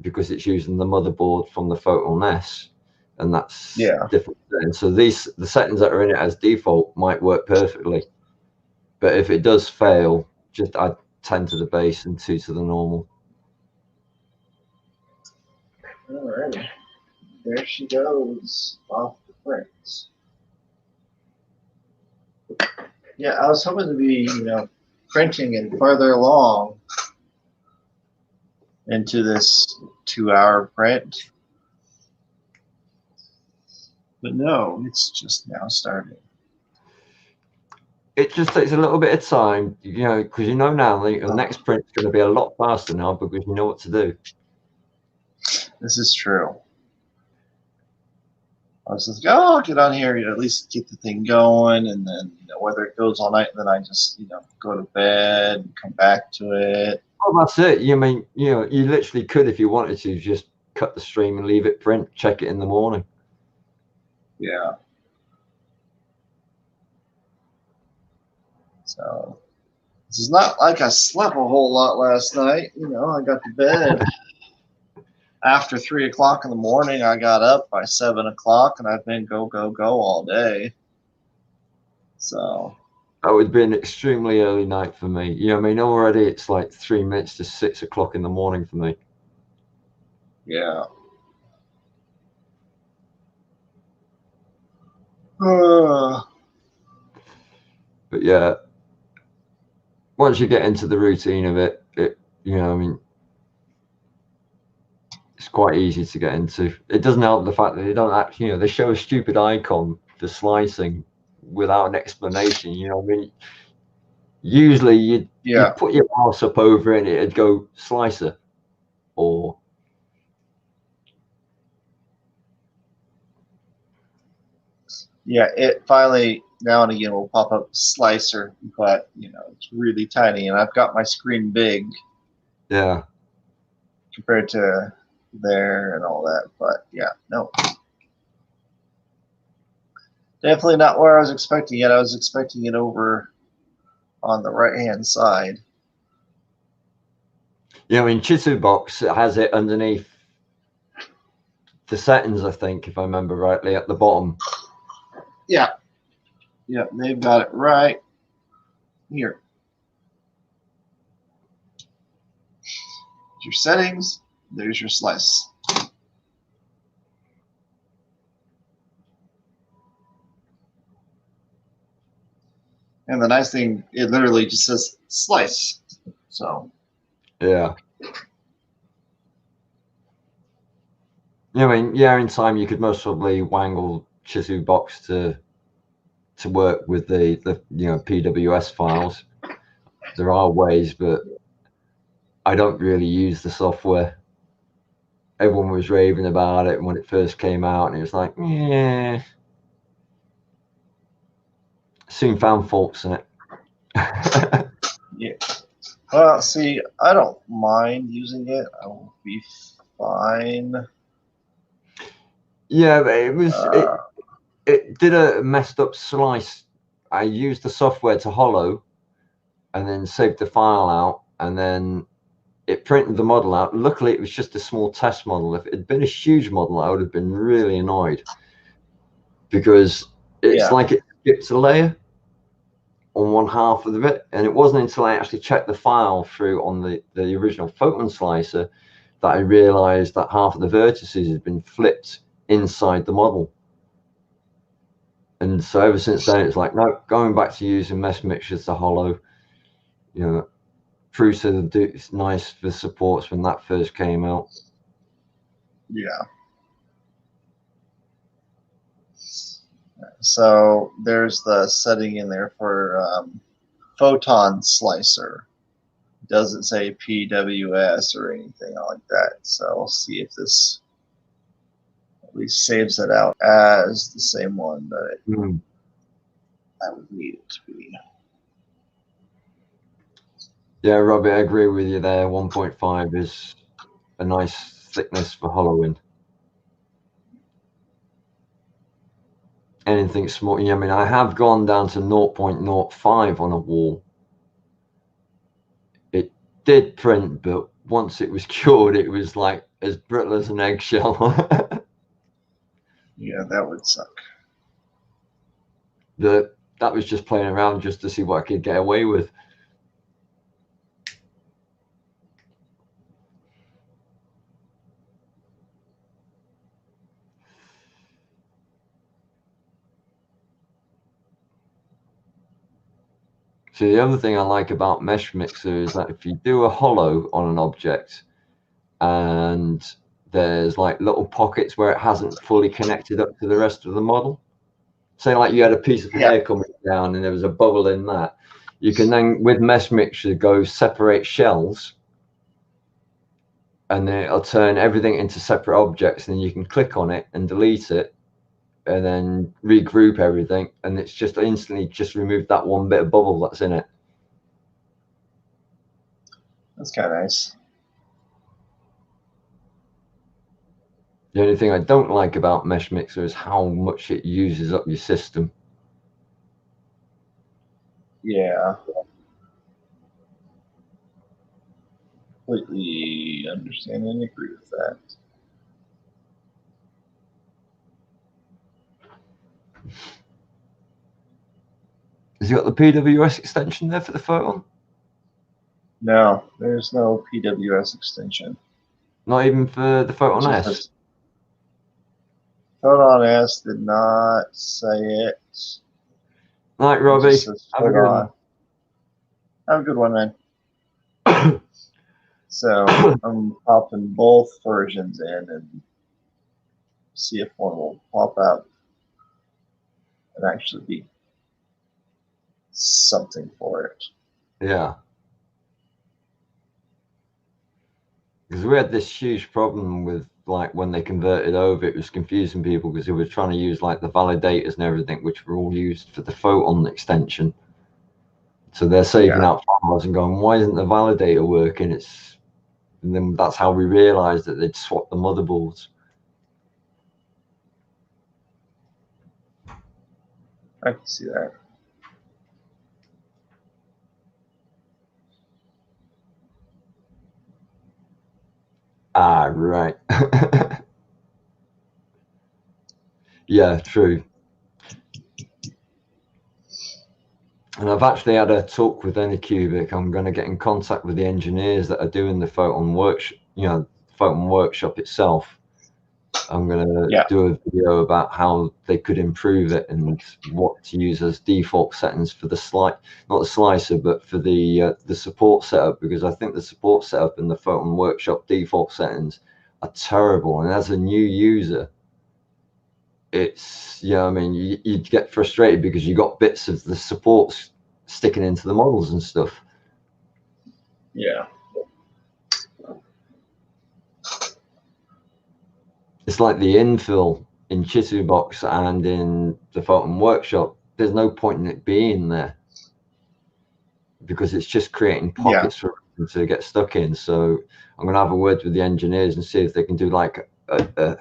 because it's using the motherboard from the Photon S, and that's different. So the settings that are in it as default might work perfectly, but if it does fail, just add 10 to the base and 2 to the normal. All right, there she goes off the print. Yeah, I was hoping to be, you know, printing and further along into this 2-hour print, but no, it's just now starting. It just takes a little bit of time, you know, because you know now the next print's going to be a lot faster now because you know what to do. This is true. I was just like, oh, I'll get on here, you know, at least get the thing going, and then, you know, whether it goes all night, and then I just, you know, go to bed and come back to it. Oh, that's it. You mean, you know, you literally could, if you wanted to, just cut the stream and leave it print, check it in the morning. Yeah. So this is not like I slept a whole lot last night. You know, I got to bed after 3 o'clock in the morning. I got up by 7 o'clock, and I've been go all day. So that would be an extremely early night for me. You know, I mean, already it's like 3 minutes to 6 o'clock in the morning for me. Yeah. But yeah, once you get into the routine of it, you know, I mean, it's quite easy to get into. It doesn't help the fact that they don't actually, you know, they show a stupid icon for slicing without an explanation. You know, I mean, usually you'd put your mouse up over it and it'd go slicer, or yeah, it finally now and again will pop up slicer, but you know, it's really tiny, and I've got my screen big. Yeah. Compared to there and all that, but yeah, no. Definitely not where I was expecting it. I was expecting it over on the right-hand side. Yeah, I mean, Chitubox has it underneath the settings, I think, if I remember rightly, at the bottom. Yeah. Yeah, they've got it right here. Your settings, there's your slice. And the nice thing, it literally just says slice. So. Yeah. I mean, yeah, in time you could most probably wangle Chitubox to work with the you know, PWS files. There are ways, but I don't really use the software. Everyone was raving about it when it first came out, and it was like, yeah. Soon found faults in it. Yeah. Well, see, I don't mind using it. I will be fine. Yeah, but it was it did a messed up slice. I used the software to hollow, and then saved the file out, and then it printed the model out. Luckily, it was just a small test model. If it had been a huge model, I would have been really annoyed, because it's like it skips a layer on one half of it. And it wasn't until I actually checked the file through on the original photon slicer that I realized that half of the vertices had been flipped inside the model. And so ever since then, it's like, no, going back to using mesh mixtures to hollow. You know, Prusa, it's nice for supports when that first came out. Yeah. So there's the setting in there for photon slicer. Doesn't say PWS or anything like that. So I'll see if this at least saves it out as the same one that I would need it to be. Yeah, Robbie, I agree with you there. 1.5 is a nice thickness for hollowing. Anything small, I mean, I have gone down to 0.05 on a wall. It did print, but once it was cured, it was like as brittle as an eggshell. Yeah, that would suck. That was just playing around just to see what I could get away with. So the other thing I like about Mesh Mixer is that if you do a hollow on an object and there's like little pockets where it hasn't fully connected up to the rest of the model, say like you had a piece of hair coming down and there was a bubble in that, you can then with Mesh Mixer go separate shells, and then it'll turn everything into separate objects, and then you can click on it and delete it and then regroup everything, and it's just instantly just removed that one bit of bubble that's in it. That's kind of nice. The only thing I don't like about Mesh Mixer is how much it uses up your system. Yeah. Completely understand and agree with that. Has you got the PWS extension there for the photon? No, there's no PWS extension. Not even for the Photon S? Photon S did not say it. Right, Robbie. Have a good one. Have a good one, man. So I'm popping both versions in and see if one will pop out and actually be something for it. Yeah. Because we had this huge problem with like when they converted over, it was confusing people because they were trying to use like the validators and everything, which were all used for the Photon extension. So they're saving out files and going, why isn't the validator working? And then that's how we realized that they'd swapped the motherboards. I can see that. Ah, right. Yeah, true. And I've actually had a talk with Anycubic. I'm going to get in contact with the engineers that are doing the Photon workshop, Photon workshop itself. I'm going to do a video about how they could improve it and what to use as default settings for the not the slicer, but for the support setup, because I think the support setup in the Photon workshop default settings are terrible. And as a new user, it's, I mean, you get frustrated because you got bits of the supports sticking into the models and stuff. Yeah. It's like the infill in Chitubox and in the Photon workshop. There's no point in it being there because it's just creating pockets for them to get stuck in. So I'm going to have a word with the engineers and see if they can do like a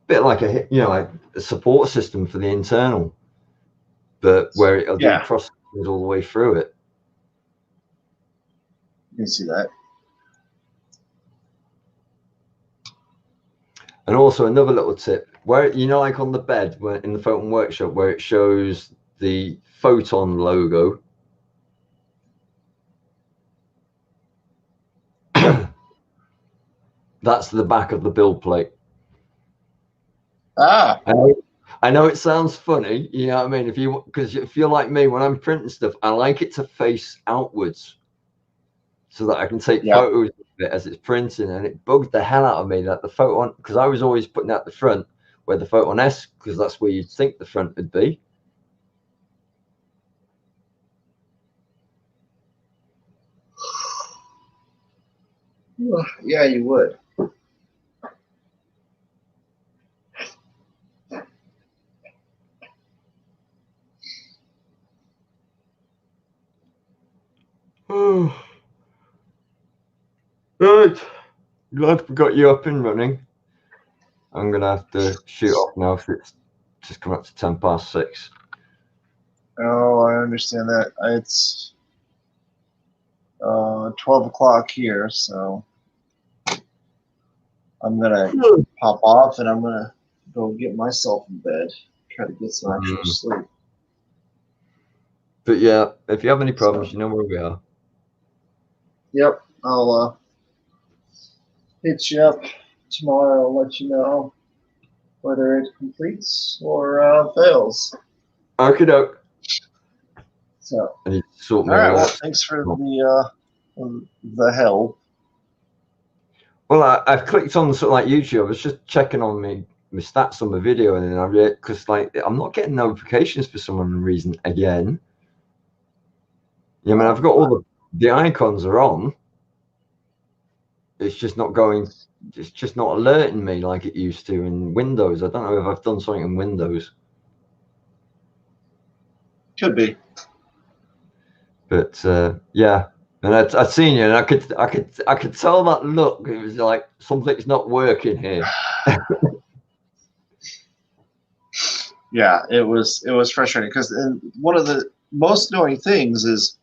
bit like like a support system for the internal, but where it'll do cross goes all the way through it. You can see that. And also another little tip, where like on the bed, where in the Photon Workshop, where it shows the Photon logo. That's the back of the build plate. Ah. I know it sounds funny, you know what I mean? Because if you're like me, when I'm printing stuff, I like it to face outwards so that I can take photos of it as it's printing. And it bugged the hell out of me that the Photon, because I was always putting out the front where the Photon S, because that's where you'd think the front would be. Yeah, you would. Right. Glad we got you up and running. I'm going to have to shoot off now if it's just come up to 6:10. Oh, I understand that. It's 12 o'clock here, so I'm going to pop off and I'm going to go get myself in bed, try to get some actual sleep. But yeah, if you have any problems, you know where we are. Yep, I'll hit you up tomorrow. I'll let you know whether it completes or fails. Okie doke. So, all right. Well, thanks for the help. Well, I've clicked on sort of like YouTube. I was just checking on my stats on the video, and then I read, because like I'm not getting notifications for some reason again. Yeah, I mean, I've got all the icons are on. It's just not going. It's just not alerting me like it used to in Windows. I don't know if I've done something in Windows. Could be. But yeah, and I'd seen you, and I could tell that look. It was like something's not working here. Yeah, it was frustrating because one of the most annoying things is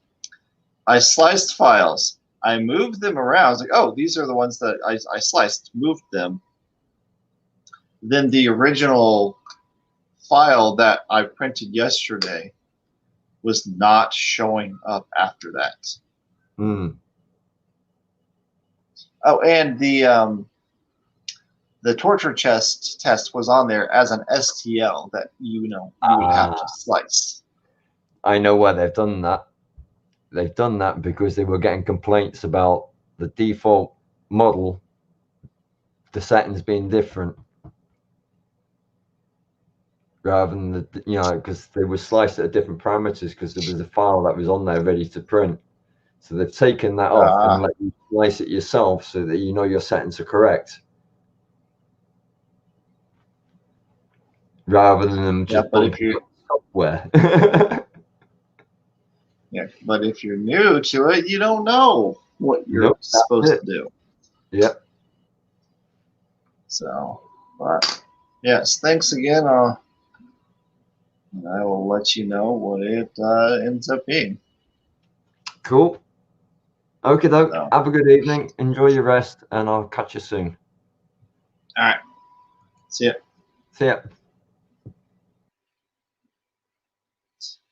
I sliced files. I moved them around. I was like, oh, these are the ones that I sliced, moved them. Then the original file that I printed yesterday was not showing up after that. Oh, and the torture chest test was on there as an STL that you would have to slice. I know why they've done that. They've done that because they were getting complaints about the default model, the settings being different, rather than because they were sliced at different parameters because there was a file that was on there ready to print. So they've taken that off and let you slice it yourself so that you know your settings are correct, rather than them just bumping software. Yeah, but if you're new to it, you don't know what you're supposed to do. Yep. So, but yes, thanks again. I will let you know what it ends up being. Cool. Okay, doke. So, have a good evening. Enjoy your rest, and I'll catch you soon. All right. See ya. See ya.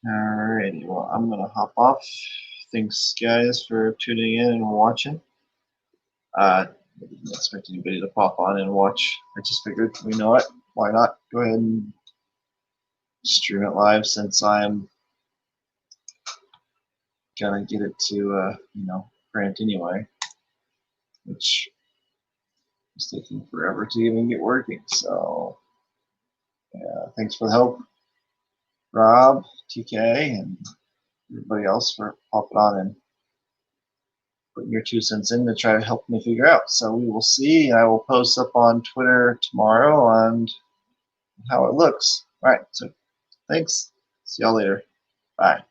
Alrighty, well, I'm gonna hop off. Thanks, guys, for tuning in and watching. I didn't expect anybody to pop on and watch. I just figured, you know what? Why not go ahead and stream it live since I'm gonna get it to print anyway, which is taking forever to even get working. So, yeah, thanks for the help, Rob, TK, and everybody else for popping on and putting your 2 cents in to try to help me figure out. So we will see. I will post up on Twitter tomorrow on how it looks. All right. So thanks. See y'all later. Bye.